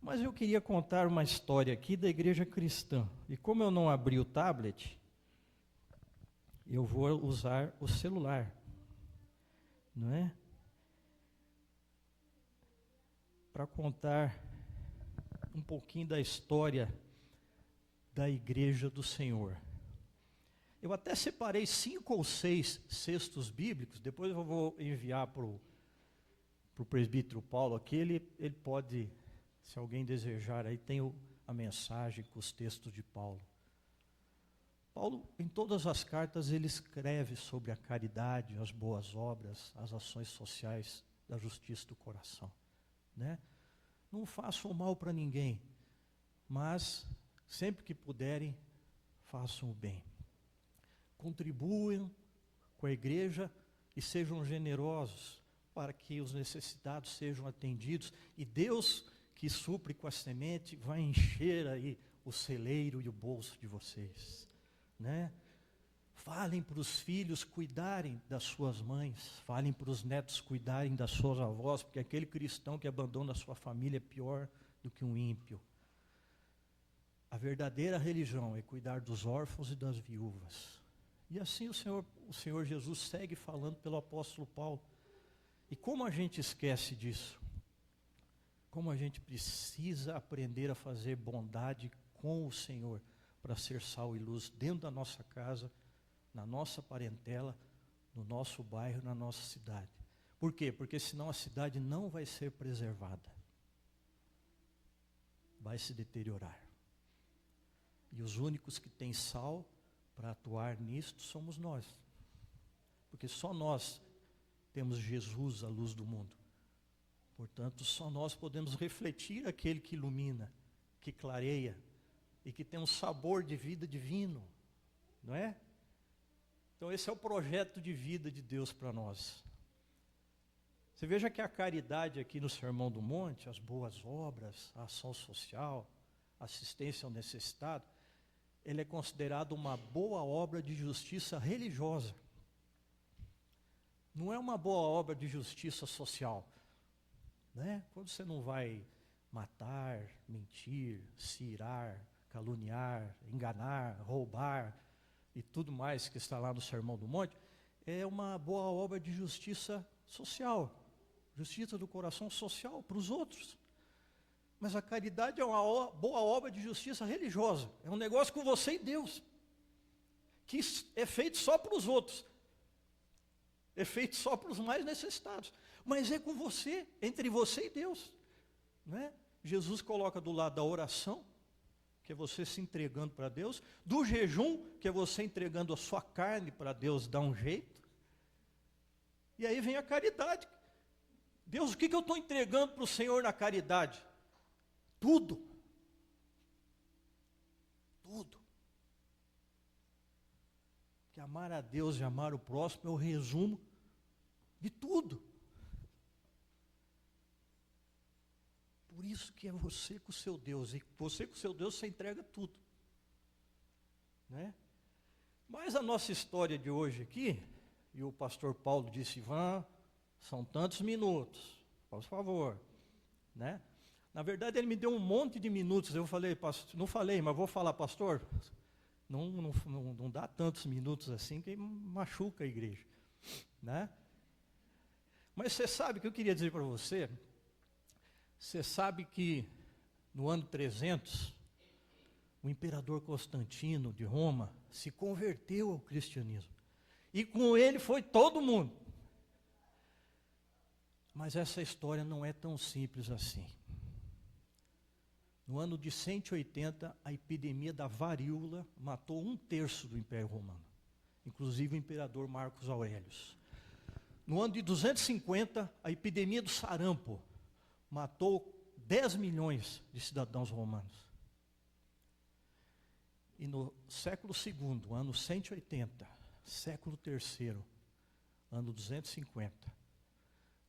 Mas eu queria contar uma história aqui da igreja cristã. E como eu não abri o tablet, eu vou usar o celular. Não é? Para contar um pouquinho da história da igreja do Senhor. Eu até separei 5 ou 6 cestos bíblicos, depois eu vou enviar para o presbítero Paulo aqui, ele pode, se alguém desejar, aí tem a mensagem com os textos de Paulo. Paulo, em todas as cartas, ele escreve sobre a caridade, as boas obras, as ações sociais da justiça do coração. Né? Não façam mal para ninguém, mas sempre que puderem, façam o bem. Contribuam com a igreja e sejam generosos para que os necessitados sejam atendidos. E Deus, que supre com a semente, vai encher aí o celeiro e o bolso de vocês. Né? Falem para os filhos cuidarem das suas mães, falem para os netos cuidarem das suas avós, porque aquele cristão que abandona a sua família é pior do que um ímpio. A verdadeira religião é cuidar dos órfãos e das viúvas. E assim o Senhor Jesus segue falando pelo apóstolo Paulo. E como a gente esquece disso? Como a gente precisa aprender a fazer bondade com o Senhor. para ser sal e luz dentro da nossa casa, na nossa parentela, no nosso bairro, na nossa cidade. Por quê? Porque senão a cidade não vai ser preservada. Vai se deteriorar. E os únicos que têm sal para atuar nisto somos nós. Porque só nós temos Jesus, a luz do mundo. Portanto, só nós podemos refletir aquele que ilumina, que clareia e que tem um sabor de vida divino, não é? Então esse é o projeto de vida de Deus para nós. Você veja que a caridade aqui no Sermão do Monte, as boas obras, a ação social, a assistência ao necessitado, ele é considerado uma boa obra de justiça religiosa. Não é uma boa obra de justiça social, né? Quando você não vai matar, mentir, se irar, caluniar, enganar, roubar e tudo mais que está lá no Sermão do Monte, é uma boa obra de justiça social, justiça do coração social para os outros. Mas a caridade é uma boa obra de justiça religiosa, é um negócio com você e Deus, que é feito só para os outros, é feito só para os mais necessitados, mas é com você, entre você e Deus, né? Jesus coloca do lado da oração, que é você se entregando para Deus, do jejum, que é você entregando a sua carne para Deus dar um jeito, e aí vem a caridade. Deus, o que eu estou entregando para o Senhor na caridade? Tudo. Tudo. Que amar a Deus e amar o próximo é o resumo de tudo. Por isso que é você com o seu Deus, e você com o seu Deus você entrega tudo, né? Mas a nossa história de hoje aqui, e o pastor Paulo disse, Ivan, são tantos minutos, por favor, né? Na verdade ele me deu um monte de minutos, eu falei, pastor, não falei, mas vou falar, pastor, não dá tantos minutos assim que machuca a igreja, né? Mas você sabe o que eu queria dizer para você? Você sabe que no ano 300, o imperador Constantino de Roma se converteu ao cristianismo. E com ele foi todo mundo. Mas essa história não é tão simples assim. No ano de 180, a epidemia da varíola matou 1/3 do Império Romano, inclusive o imperador Marcos Aurelius. No ano de 250, a epidemia do sarampo matou 10 milhões de cidadãos romanos. E no século II, ano 180, século III, ano 250,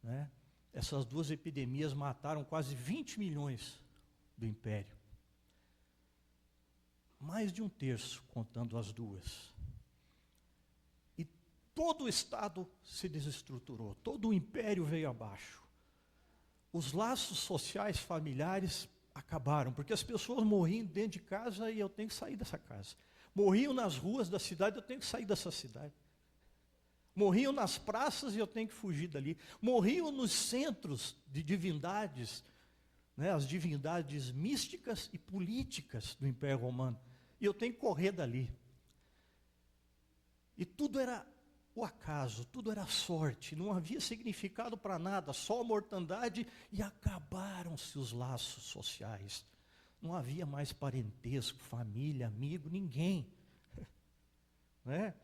né, essas duas epidemias mataram quase 20 milhões do império. Mais de 1/3, contando as duas. E todo o Estado se desestruturou, todo o império veio abaixo. Os laços sociais, familiares, acabaram, porque as pessoas morriam dentro de casa e eu tenho que sair dessa casa. Morriam nas ruas da cidade, eu tenho que sair dessa cidade. Morriam nas praças e eu tenho que fugir dali. Morriam nos centros de divindades, né, as divindades místicas e políticas do Império Romano. E eu tenho que correr dali. E tudo era o acaso, tudo era sorte, não havia significado para nada, só a mortandade, e acabaram-se os laços sociais. Não havia mais parentesco, família, amigo, ninguém. Né?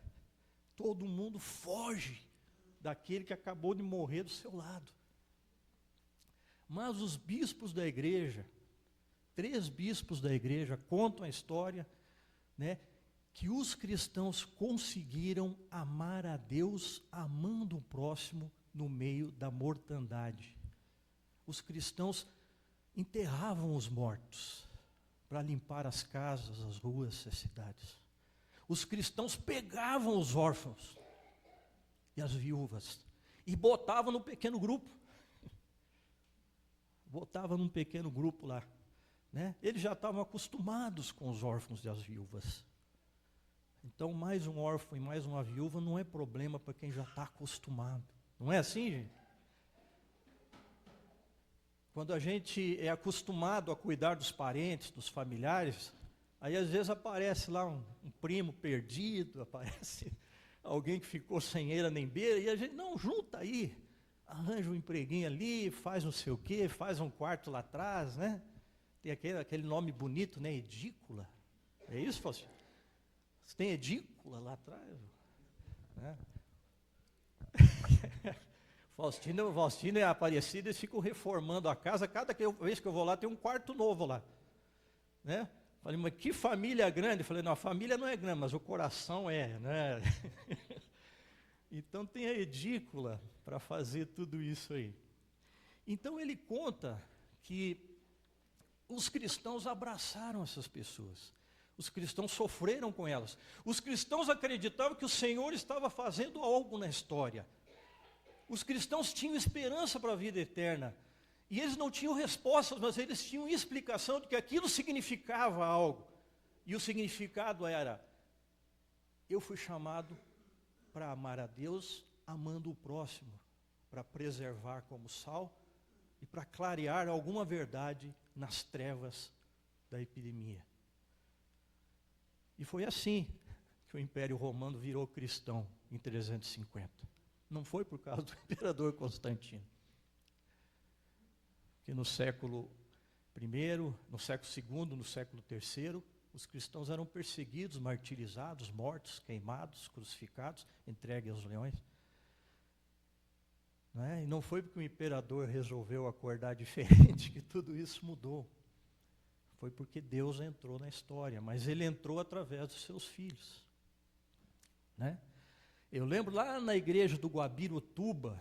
Todo mundo foge daquele que acabou de morrer do seu lado. Mas os bispos da igreja, 3 bispos da igreja, contam a história, né, que os cristãos conseguiram amar a Deus amando o próximo no meio da mortandade. Os cristãos enterravam os mortos para limpar as casas, as ruas, as cidades. Os cristãos pegavam os órfãos e as viúvas e botavam no pequeno grupo. Botavam num pequeno grupo lá, né? Eles já estavam acostumados com os órfãos e as viúvas. Então, mais um órfão e mais uma viúva não é problema para quem já está acostumado. Não é assim, gente? Quando a gente é acostumado a cuidar dos parentes, dos familiares, Aí às vezes aparece lá um primo perdido, aparece alguém que ficou sem eira nem beira, e a gente, não, junta aí, arranja um empreguinho ali, faz não sei o quê, faz um quarto lá atrás, né? Tem aquele nome bonito, né? Edícula. É isso, Faustino? Você tem edícula lá atrás? Né? Faustino e a Aparecida, eles ficam reformando a casa, cada vez que eu vou lá tem um quarto novo lá. Né? Falei, mas que família grande? Falei, não, a família não é grande, mas o coração é, né? Então tem a edícula para fazer tudo isso aí. Então ele conta que os cristãos abraçaram essas pessoas. Os cristãos sofreram com elas. Os cristãos acreditavam que o Senhor estava fazendo algo na história. Os cristãos tinham esperança para a vida eterna. E eles não tinham respostas, mas eles tinham explicação de que aquilo significava algo. E o significado era: eu fui chamado para amar a Deus amando o próximo, para preservar como sal e para clarear alguma verdade nas trevas da epidemia. E foi assim que o Império Romano virou cristão em 350. Não foi por causa do imperador Constantino. Que no século I, no século II, no século III, os cristãos eram perseguidos, martirizados, mortos, queimados, crucificados, entregues aos leões. Não é? E não foi porque o imperador resolveu acordar diferente que tudo isso mudou. Foi porque Deus entrou na história, mas ele entrou através dos seus filhos. Né? Eu lembro lá na igreja do Guabirutuba,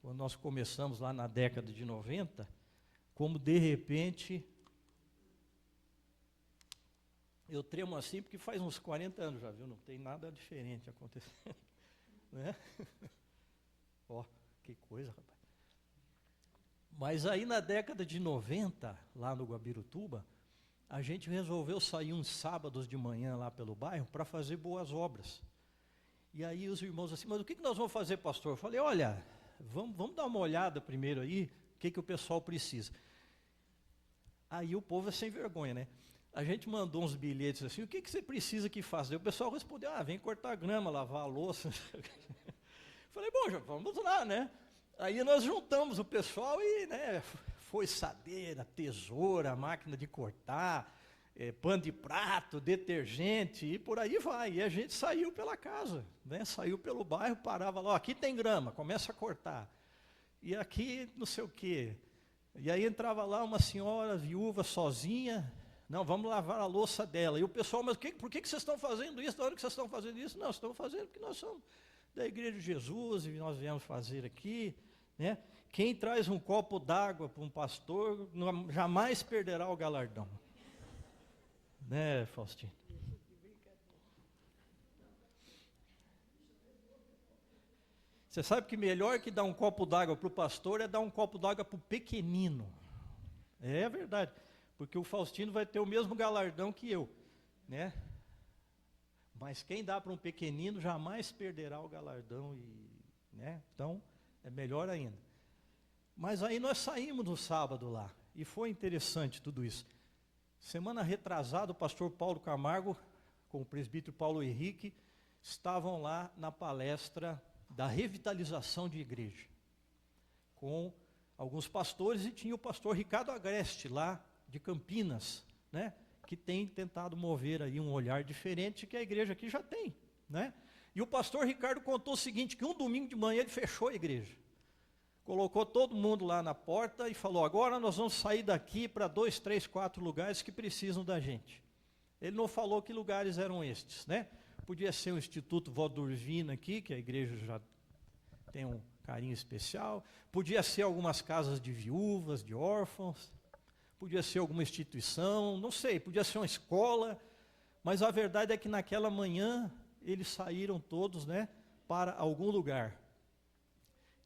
quando nós começamos lá na década de 90, como de repente, eu tremo assim porque faz uns 40 anos já, viu? Não tem nada diferente acontecendo. Né? Ó, que coisa, rapaz. Mas aí na década de 90, lá no Guabirutuba, a gente resolveu sair uns sábados de manhã lá pelo bairro para fazer boas obras. E aí os irmãos assim, mas o que nós vamos fazer, pastor? Eu falei, olha, vamos dar uma olhada primeiro aí, o que o pessoal precisa. Aí o povo é sem vergonha, né? A gente mandou uns bilhetes assim, o que você precisa que faça? Aí o pessoal respondeu, vem cortar grama, lavar a louça. Falei, bom, já vamos lá, né? Aí nós juntamos o pessoal e, né, foiçadeira, tesoura, máquina de cortar, pano de prato, detergente, e por aí vai. E a gente saiu pela casa, né? Saiu pelo bairro, parava lá, aqui tem grama, começa a cortar. E aqui não sei o quê. E aí entrava lá uma senhora viúva sozinha, não, vamos lavar a louça dela. E o pessoal, mas por que vocês estão fazendo isso? Da hora que vocês estão fazendo isso? Não, estamos fazendo porque nós somos da Igreja de Jesus e nós viemos fazer aqui. Né? Quem traz um copo d'água para um pastor jamais perderá o galardão. Né, Faustino? Você sabe que melhor que dar um copo d'água para o pastor é dar um copo d'água para o pequenino. É verdade, porque o Faustino vai ter o mesmo galardão que eu. Né? Mas quem dá para um pequenino jamais perderá o galardão. Né? Então, é melhor ainda. Mas aí nós saímos no sábado lá, e foi interessante tudo isso. Semana retrasada, o pastor Paulo Camargo, com o presbítero Paulo Henrique, estavam lá na palestra da revitalização de igreja, com alguns pastores, e tinha o pastor Ricardo Agreste, lá de Campinas, né, que tem tentado mover aí um olhar diferente que a igreja aqui já tem. Né? E o pastor Ricardo contou o seguinte, que um domingo de manhã ele fechou a igreja. Colocou todo mundo lá na porta e falou, agora nós vamos sair daqui para 2, 3, 4 lugares que precisam da gente. Ele não falou que lugares eram estes, né? Podia ser o Instituto Vodurvina aqui, que a igreja já tem um carinho especial. Podia ser algumas casas de viúvas, de órfãos. Podia ser alguma instituição, não sei, podia ser uma escola. Mas a verdade é que naquela manhã eles saíram todos, né, para algum lugar.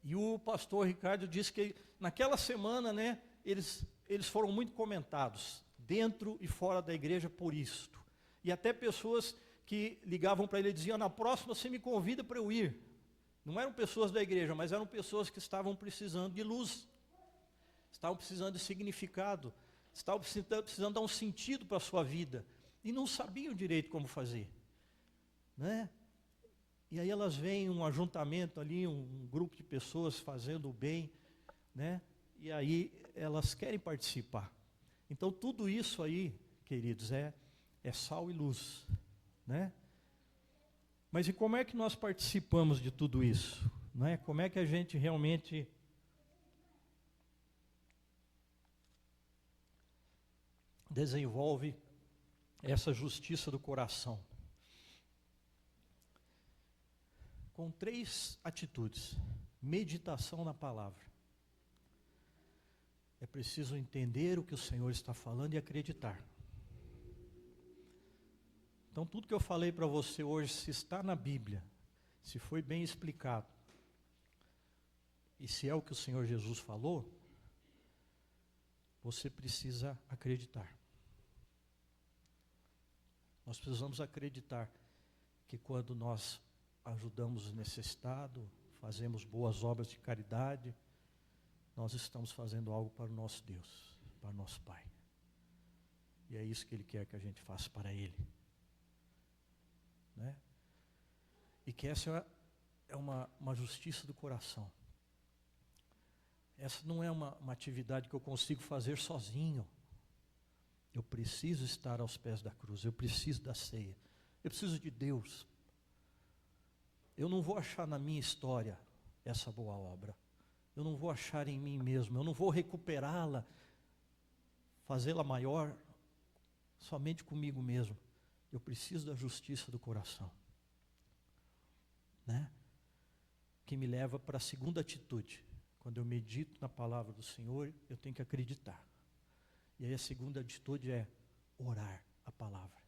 E o pastor Ricardo disse que naquela semana, né, eles foram muito comentados, dentro e fora da igreja por isto. E até pessoas que ligavam para ele e diziam, na próxima você me convida para eu ir. Não eram pessoas da igreja, mas eram pessoas que estavam precisando de luz, estavam precisando de significado, estavam precisando dar um sentido para a sua vida. e não sabiam direito como fazer, né? E aí elas veem um ajuntamento ali, um grupo de pessoas fazendo o bem, né? E aí elas querem participar. Então tudo isso aí, queridos, é sal e luz, né? Mas e como é que nós participamos de tudo isso, né? Como é que a gente realmente desenvolve essa justiça do coração? Com 3 atitudes. Meditação na palavra. É preciso entender o que o Senhor está falando e acreditar. Então, tudo que eu falei para você hoje, se está na Bíblia, se foi bem explicado, e se é o que o Senhor Jesus falou, você precisa acreditar. Nós precisamos acreditar que quando nós ajudamos o necessitado, fazemos boas obras de caridade, nós estamos fazendo algo para o nosso Deus, para o nosso Pai. E é isso que Ele quer que a gente faça para Ele, né? E que essa é uma justiça do coração. Essa não é uma atividade que eu consigo fazer sozinho. Eu preciso estar aos pés da cruz, eu preciso da ceia, eu preciso de Deus. Eu não vou achar na minha história essa boa obra. Eu não vou achar em mim mesmo, eu não vou recuperá-la, fazê-la maior somente comigo mesmo. Eu preciso da justiça do coração, né? Que me leva para a segunda atitude. Quando eu medito na palavra do Senhor, eu tenho que acreditar. E aí a segunda atitude é orar a palavra.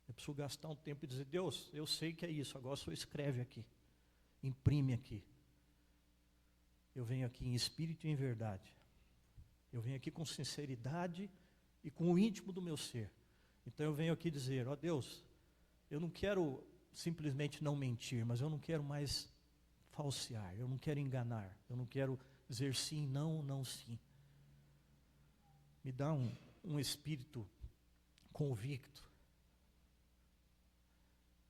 Eu preciso gastar um tempo e dizer: Deus, eu sei que é isso, agora o Senhor escreve aqui, imprime aqui. Eu venho aqui em espírito e em verdade. Eu venho aqui com sinceridade e com o íntimo do meu ser. Então eu venho aqui dizer: ó Deus, eu não quero simplesmente não mentir, mas eu não quero mais falsear, eu não quero enganar, eu não quero dizer sim, não, não, sim. Me dá um espírito convicto,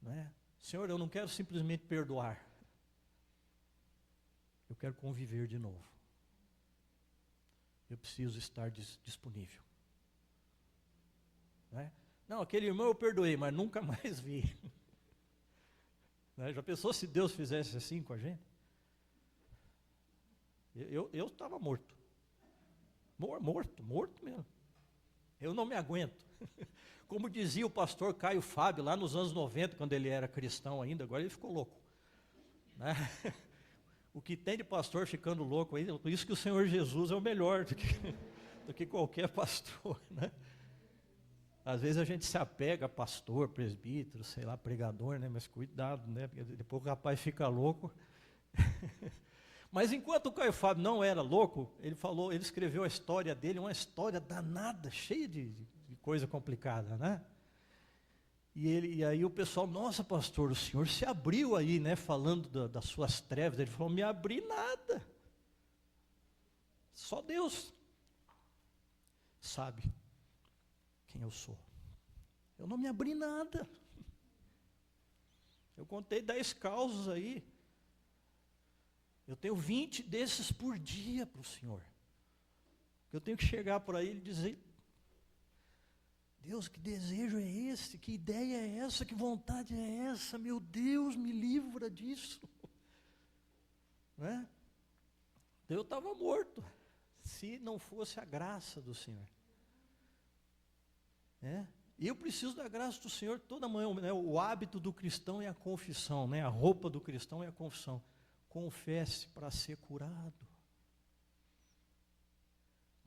né? Senhor, eu não quero simplesmente perdoar, eu quero conviver de novo. Eu preciso estar disponível, né? Não, aquele irmão eu perdoei, mas nunca mais vi. Né? Já pensou se Deus fizesse assim com a gente? Eu estava morto. Morto mesmo. Eu não me aguento. Como dizia o pastor Caio Fábio, lá nos anos 90, quando ele era cristão ainda, agora ele ficou louco. Né? O que tem de pastor ficando louco aí, por isso que o Senhor Jesus é o melhor do que qualquer pastor, né? Às vezes a gente se apega a pastor, presbítero, sei lá, pregador, né? Mas cuidado, né? Porque depois o rapaz fica louco. Mas enquanto o Caio Fábio não era louco, ele escreveu a história dele, uma história danada, cheia de coisa complicada, né? E aí o pessoal: nossa, pastor, o senhor se abriu aí, né? Falando das suas trevas. Ele falou: me abri nada. Só Deus sabe quem eu sou. Eu não me abri nada. Eu contei 10 causos aí. Eu tenho 20 desses por dia para o Senhor. Eu tenho que chegar por aí e dizer: Deus, que desejo é esse? Que ideia é essa? Que vontade é essa? Meu Deus, me livra disso. Né? Eu estava morto, se não fosse a graça do Senhor. E eu preciso da graça do Senhor toda manhã, né? O hábito do cristão é a confissão, né? A roupa do cristão é a confissão. Confesse para ser curado.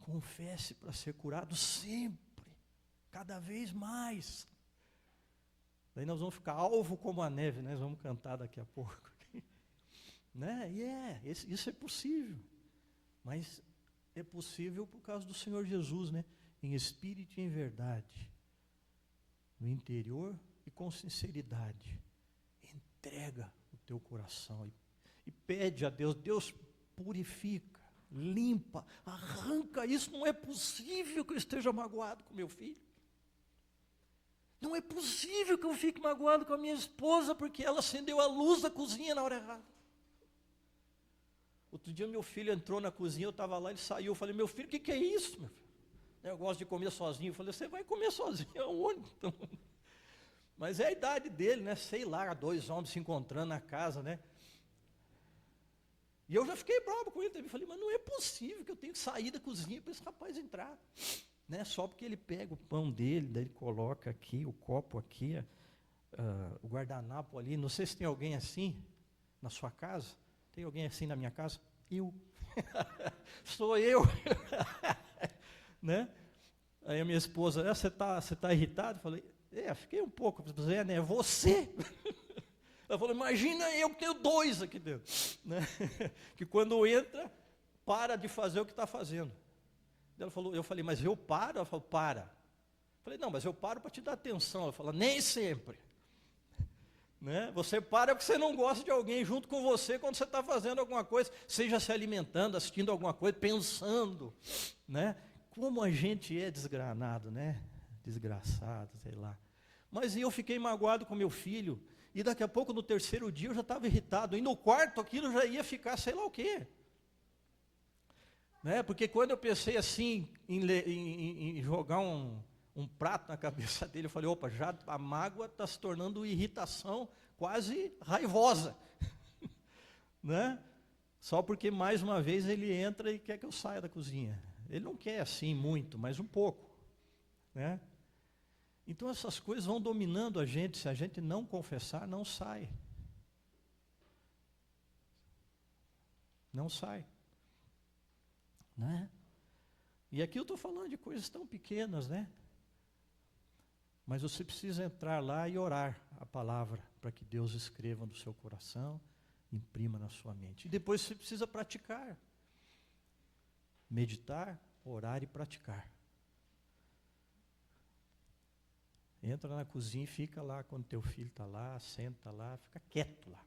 Confesse para ser curado sempre, cada vez mais. Daí nós vamos ficar alvo como a neve, né? Nós vamos cantar daqui a pouco. Né? Isso é possível. Mas é possível por causa do Senhor Jesus, né? Em espírito e em verdade, no interior e com sinceridade. Entrega o teu coração e pede a Deus: Deus, purifica, limpa, arranca isso. Não é possível que eu esteja magoado com meu filho. Não é possível que eu fique magoado com a minha esposa porque ela acendeu a luz da cozinha na hora errada. Outro dia meu filho entrou na cozinha, eu estava lá, ele saiu, eu falei, meu filho, o que é isso, meu filho? Eu gosto de comer sozinho. Eu falei, você vai comer sozinho aonde? Então? Mas é a idade dele, né? Sei lá, 2 homens se encontrando na casa, né? E eu já fiquei bravo com ele também. Falei, mas não é possível que eu tenha que sair da cozinha para esse rapaz entrar. Né? Só porque ele pega o pão dele, daí ele coloca aqui, o copo aqui, o guardanapo ali. Não sei se tem alguém assim na sua casa. Tem alguém assim na minha casa? Eu. Sou eu. Né? Aí a minha esposa, você tá irritado? Eu falei, fiquei um pouco. Né? É você. Ela falou, imagina eu que tenho 2 aqui dentro. Né? Que quando entra, para de fazer o que está fazendo. Ela falou, eu falei, mas eu paro? Ela falou, para. Eu falei, não, mas eu paro para te dar atenção. Ela falou, nem sempre. Né? Você para porque você não gosta de alguém junto com você quando você está fazendo alguma coisa, seja se alimentando, assistindo alguma coisa, pensando. Né? Como a gente é desgranado, né? Desgraçado, sei lá. Mas eu fiquei magoado com meu filho, e daqui a pouco, no 3º dia, eu já estava irritado, e no 4º aquilo já ia ficar sei lá o quê. Né? Porque quando eu pensei assim, em jogar um prato na cabeça dele, eu falei, opa, já a mágoa está se tornando irritação quase raivosa. Né? Só porque mais uma vez ele entra e quer que eu saia da cozinha. Ele não quer assim muito, mas um pouco. Né? Então essas coisas vão dominando a gente, se a gente não confessar, não sai. Não sai. Né? E aqui eu estou falando de coisas tão pequenas, né? Mas você precisa entrar lá e orar a palavra para que Deus escreva no seu coração, imprima na sua mente. E depois você precisa praticar. Meditar, orar e praticar. Entra na cozinha e fica lá quando teu filho está lá, senta lá, fica quieto lá.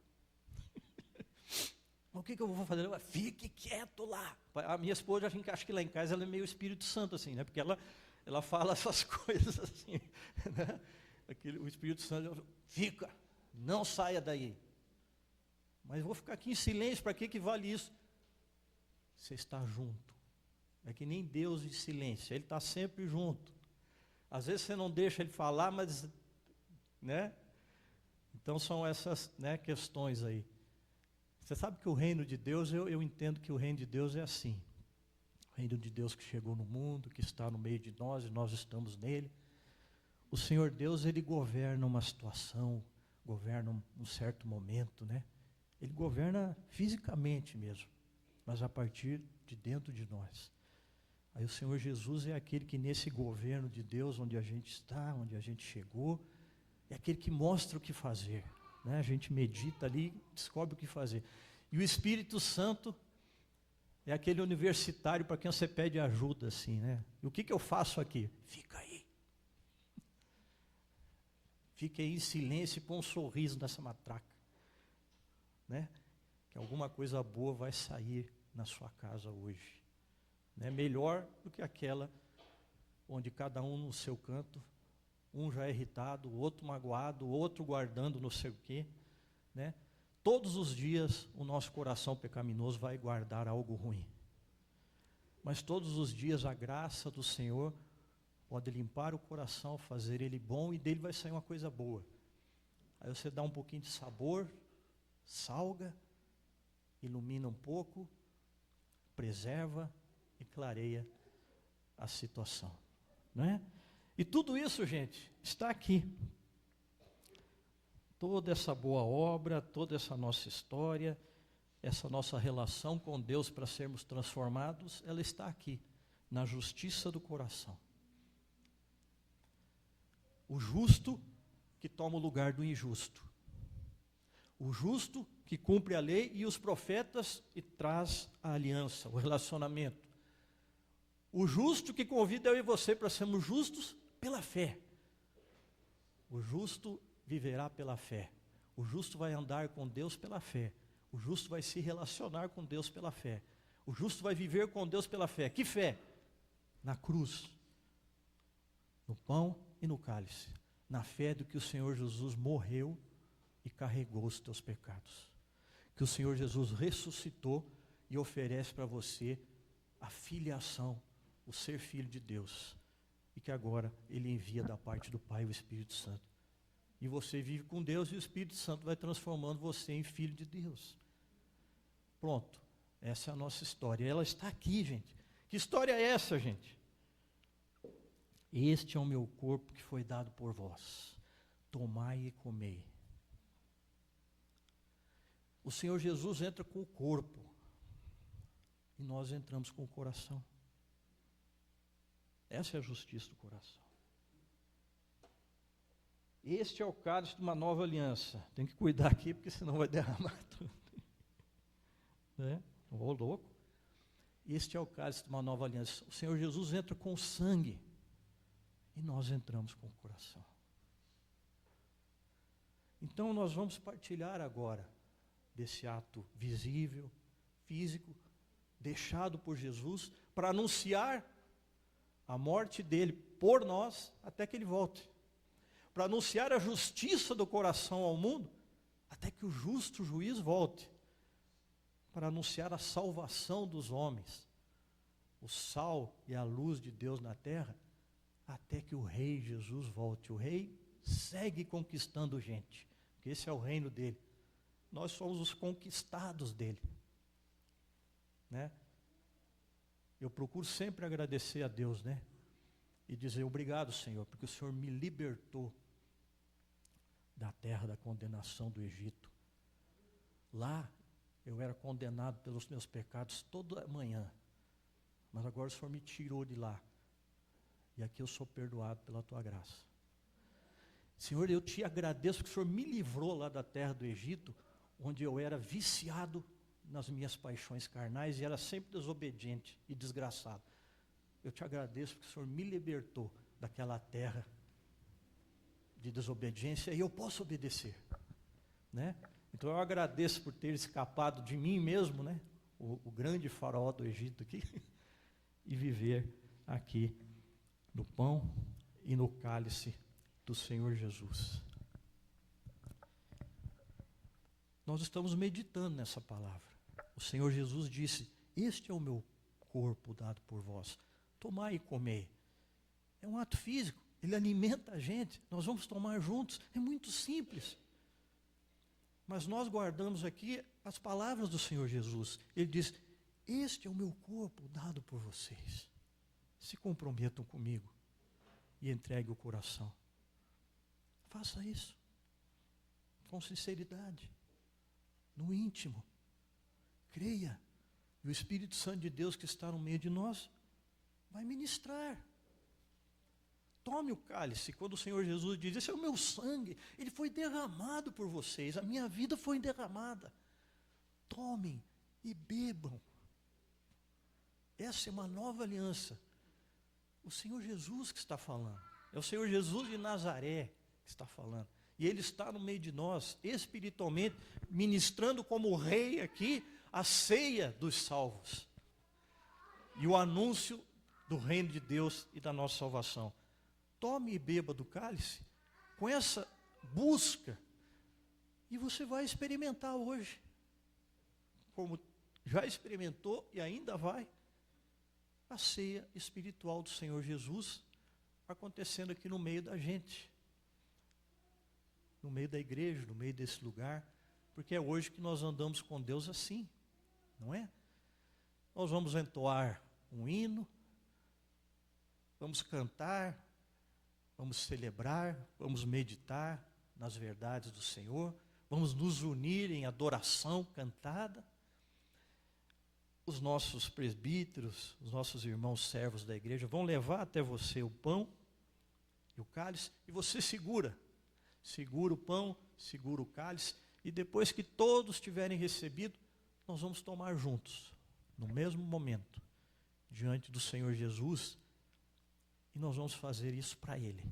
Mas o que eu vou fazer? Fique quieto lá. A minha esposa, acho que lá em casa ela é meio Espírito Santo, assim, né? Porque ela fala essas coisas assim. Né? O Espírito Santo fica, não saia daí. Mas eu vou ficar aqui em silêncio, para que vale isso? Você está junto. É que nem Deus em silêncio, Ele está sempre junto. Às vezes você não deixa Ele falar, mas, né? Então são essas, né, questões aí. Você sabe que o reino de Deus, eu entendo que o reino de Deus é assim. O reino de Deus que chegou no mundo, que está no meio de nós, e nós estamos nele. O Senhor Deus, Ele governa uma situação, governa um certo momento, né? Ele governa fisicamente mesmo, mas a partir de dentro de nós. Aí o Senhor Jesus é aquele que nesse governo de Deus, onde a gente está, onde a gente chegou, é aquele que mostra o que fazer. Né? A gente medita ali, descobre o que fazer. E o Espírito Santo é aquele universitário para quem você pede ajuda, assim, né? E o que eu faço aqui? Fica aí. Fique aí em silêncio e põe um sorriso nessa matraca. Né? Que alguma coisa boa vai sair na sua casa hoje. Né? Melhor do que aquela onde cada um no seu canto, um já é irritado, o outro magoado, o outro guardando não sei o quê. Né? Todos os dias o nosso coração pecaminoso vai guardar algo ruim. Mas todos os dias a graça do Senhor pode limpar o coração, fazer ele bom, e dele vai sair uma coisa boa. Aí você dá um pouquinho de sabor, salga, ilumina um pouco, preserva e clareia a situação. Não é? E tudo isso, gente, está aqui. Toda essa boa obra, toda essa nossa história, essa nossa relação com Deus para sermos transformados, ela está aqui, na justiça do coração. O justo que toma o lugar do injusto. O justo que cumpre a lei e os profetas e traz a aliança, o relacionamento. O justo que convida eu e você para sermos justos pela fé. O justo viverá pela fé. O justo vai andar com Deus pela fé. O justo vai se relacionar com Deus pela fé. O justo vai viver com Deus pela fé. Que fé? Na cruz, no pão e no cálice. na fé de que o Senhor Jesus morreu e carregou os teus pecados. Que o Senhor Jesus ressuscitou e oferece para você a filiação, o ser filho de Deus. E que agora Ele envia da parte do Pai o Espírito Santo. E você vive com Deus e o Espírito Santo vai transformando você em filho de Deus. Pronto, essa é a nossa história. Ela está aqui, gente. Que história é essa, gente? Este é o meu corpo que foi dado por vós. Tomai e comei. O Senhor Jesus entra com o corpo e nós entramos com o coração. Essa é a justiça do coração. Este é o cálice de uma nova aliança. Tem que cuidar aqui, porque senão vai derramar tudo. Né? Ô, louco. Este é o cálice de uma nova aliança. O Senhor Jesus entra com o sangue e nós entramos com o coração. Então nós vamos partilhar agora desse ato visível, físico, deixado por Jesus, para anunciar a morte dele por nós, até que ele volte. Para anunciar a justiça do coração ao mundo, até que o justo juiz volte. Para anunciar a salvação dos homens, o sal e a luz de Deus na terra, até que o rei Jesus volte. O rei segue conquistando gente, porque esse é o reino dele. Nós somos os conquistados dele. Né? Eu procuro sempre agradecer a Deus, né? E dizer obrigado, Senhor, porque o Senhor me libertou da terra da condenação do Egito. Lá eu era condenado pelos meus pecados toda manhã, mas agora o Senhor me tirou de lá. E aqui eu sou perdoado pela tua graça. Senhor, eu te agradeço porque o Senhor me livrou lá da terra do Egito, onde eu era viciado nas minhas paixões carnais e era sempre desobediente e desgraçado. Eu te agradeço porque o Senhor me libertou daquela terra de desobediência e eu posso obedecer, né? Então eu agradeço por ter escapado de mim mesmo, né? O grande faraó do Egito aqui e viver aqui no pão e no cálice do Senhor Jesus. Nós estamos meditando nessa palavra. O Senhor Jesus disse: este é o meu corpo dado por vós. Tomai e comei. É um ato físico, ele alimenta a gente. Nós vamos tomar juntos. É muito simples. Mas nós guardamos aqui as palavras do Senhor Jesus. Ele diz: este é o meu corpo dado por vocês. Se comprometam comigo e entregue o coração. Faça isso com sinceridade, no íntimo. Creia. E o Espírito Santo de Deus que está no meio de nós vai ministrar. Tome o cálice. Quando o Senhor Jesus diz: esse é o meu sangue, ele foi derramado por vocês, a minha vida foi derramada. Tomem e bebam. Essa é uma nova aliança. O Senhor Jesus que está falando. É o Senhor Jesus de Nazaré que está falando. E Ele está no meio de nós, espiritualmente, ministrando como rei aqui a ceia dos salvos. E o anúncio do reino de Deus e da nossa salvação. Tome e beba do cálice com essa busca. E você vai experimentar hoje. Como já experimentou e ainda vai. A ceia espiritual do Senhor Jesus acontecendo aqui no meio da gente. No meio da igreja, no meio desse lugar. Porque é hoje que nós andamos com Deus assim. Não é? Nós vamos entoar um hino. Vamos cantar. Vamos celebrar. Vamos meditar nas verdades do Senhor. Vamos nos unir em adoração cantada. Os nossos presbíteros, os nossos irmãos servos da igreja vão levar até você o pão e o cálice, e você segura o pão, segura o cálice, e depois que todos tiverem recebido, nós vamos tomar juntos, no mesmo momento, diante do Senhor Jesus, e nós vamos fazer isso para Ele.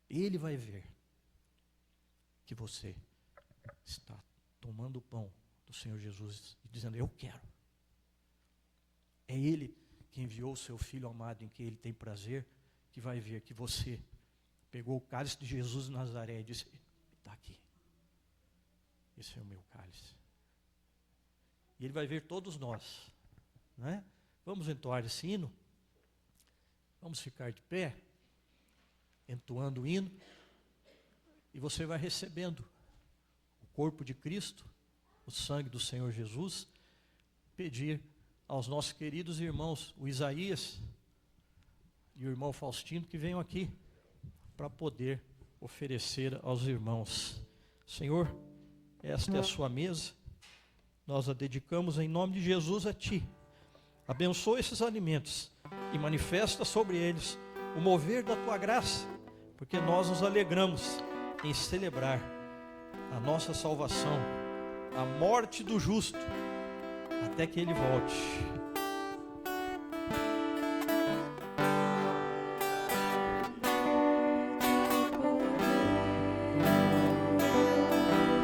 Ele vai ver que você está tomando o pão do Senhor Jesus e dizendo: eu quero. É Ele que enviou o seu Filho amado em que Ele tem prazer, que vai ver que você pegou o cálice de Jesus de Nazaré e disse: está aqui, esse é o meu cálice. E ele vai ver todos nós, né? Vamos entoar esse hino, vamos ficar de pé, entoando o hino, e você vai recebendo o corpo de Cristo, o sangue do Senhor Jesus. Pedir aos nossos queridos irmãos, o Isaías e o irmão Faustino, que venham aqui para poder oferecer aos irmãos. Senhor, esta é a sua mesa, nós a dedicamos em nome de Jesus a Ti. Abençoa esses alimentos e manifesta sobre eles o mover da Tua graça, porque nós nos alegramos em celebrar a nossa salvação, a morte do justo, até que Ele volte.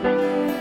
Pecadores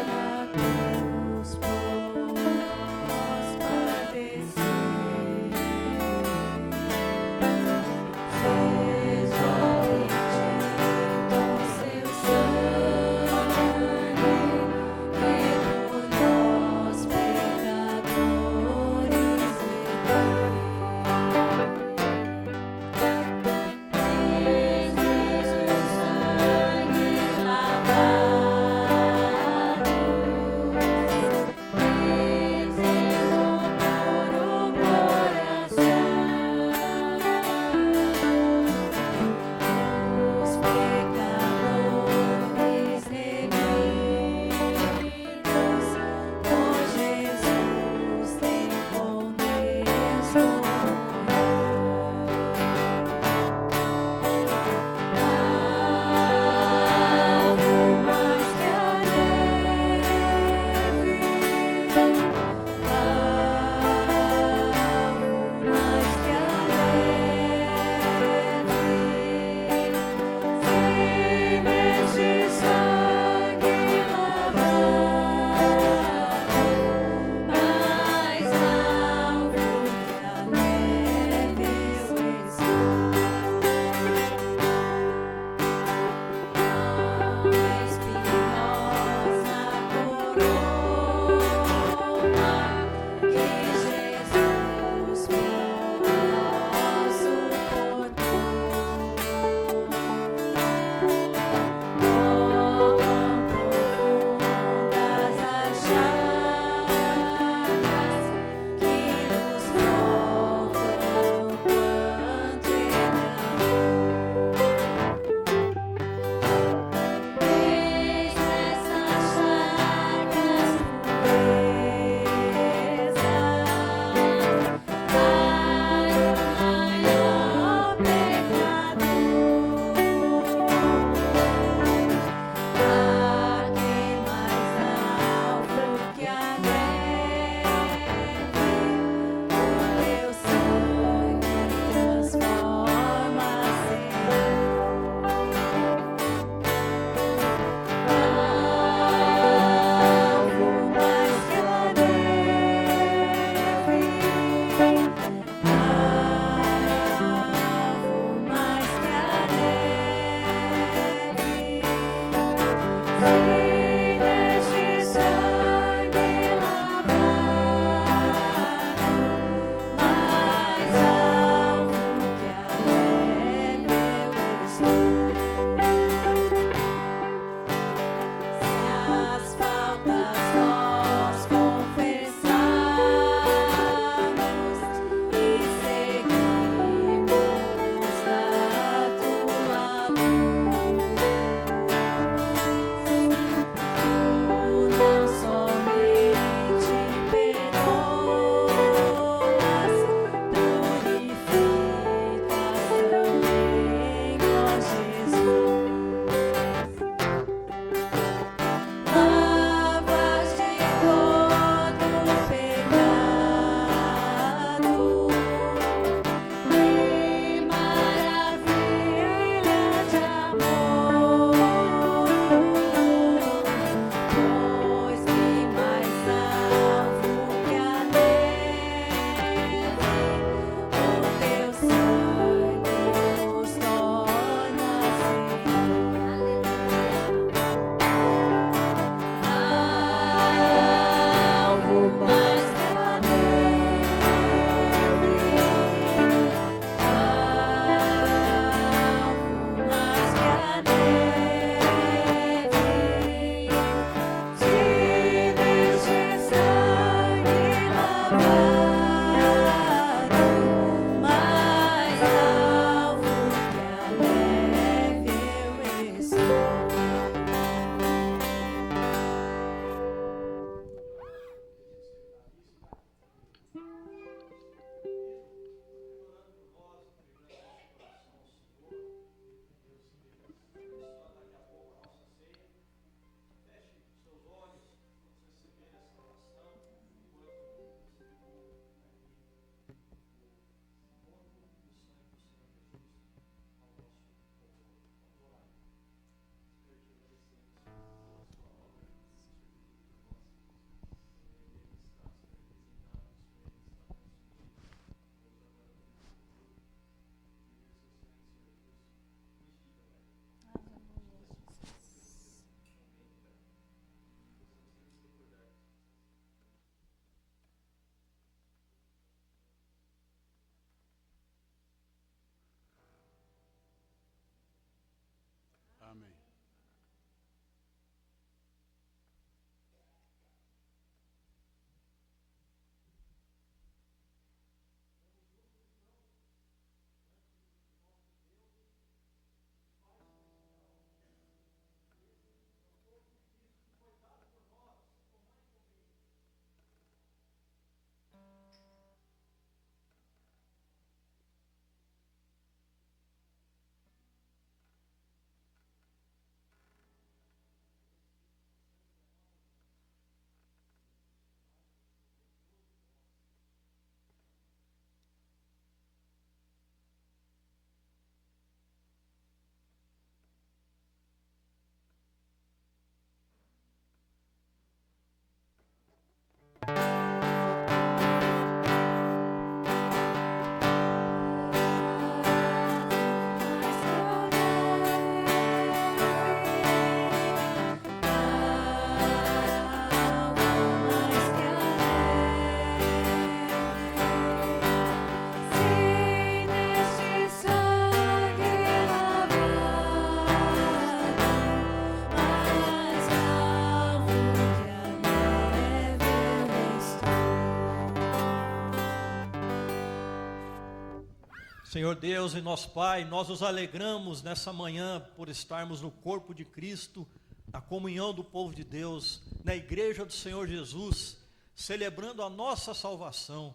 Senhor Deus e nosso Pai, nós nos alegramos nessa manhã por estarmos no corpo de Cristo, na comunhão do povo de Deus, na igreja do Senhor Jesus, celebrando a nossa salvação,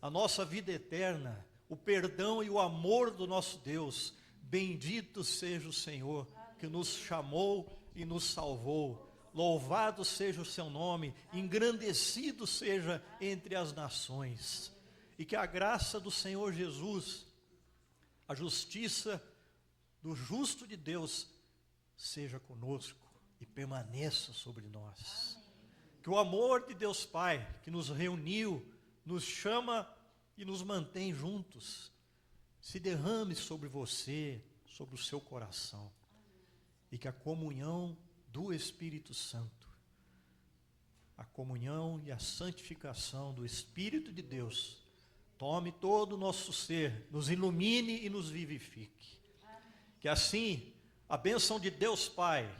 a nossa vida eterna, o perdão e o amor do nosso Deus. Bendito seja o Senhor que nos chamou e nos salvou. Louvado seja o seu nome, engrandecido seja entre as nações. E que a graça do Senhor Jesus, a justiça do justo de Deus, seja conosco e permaneça sobre nós. Que o amor de Deus Pai, que nos reuniu, nos chama e nos mantém juntos, se derrame sobre você, sobre o seu coração. E que a comunhão do Espírito Santo, a comunhão e a santificação do Espírito de Deus, tome todo o nosso ser, nos ilumine e nos vivifique. Que assim, a bênção de Deus Pai,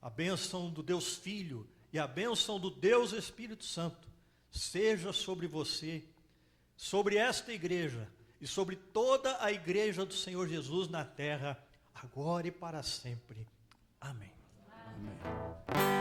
a bênção do Deus Filho e a bênção do Deus Espírito Santo seja sobre você, sobre esta igreja e sobre toda a igreja do Senhor Jesus na terra, agora e para sempre. Amém. Amém.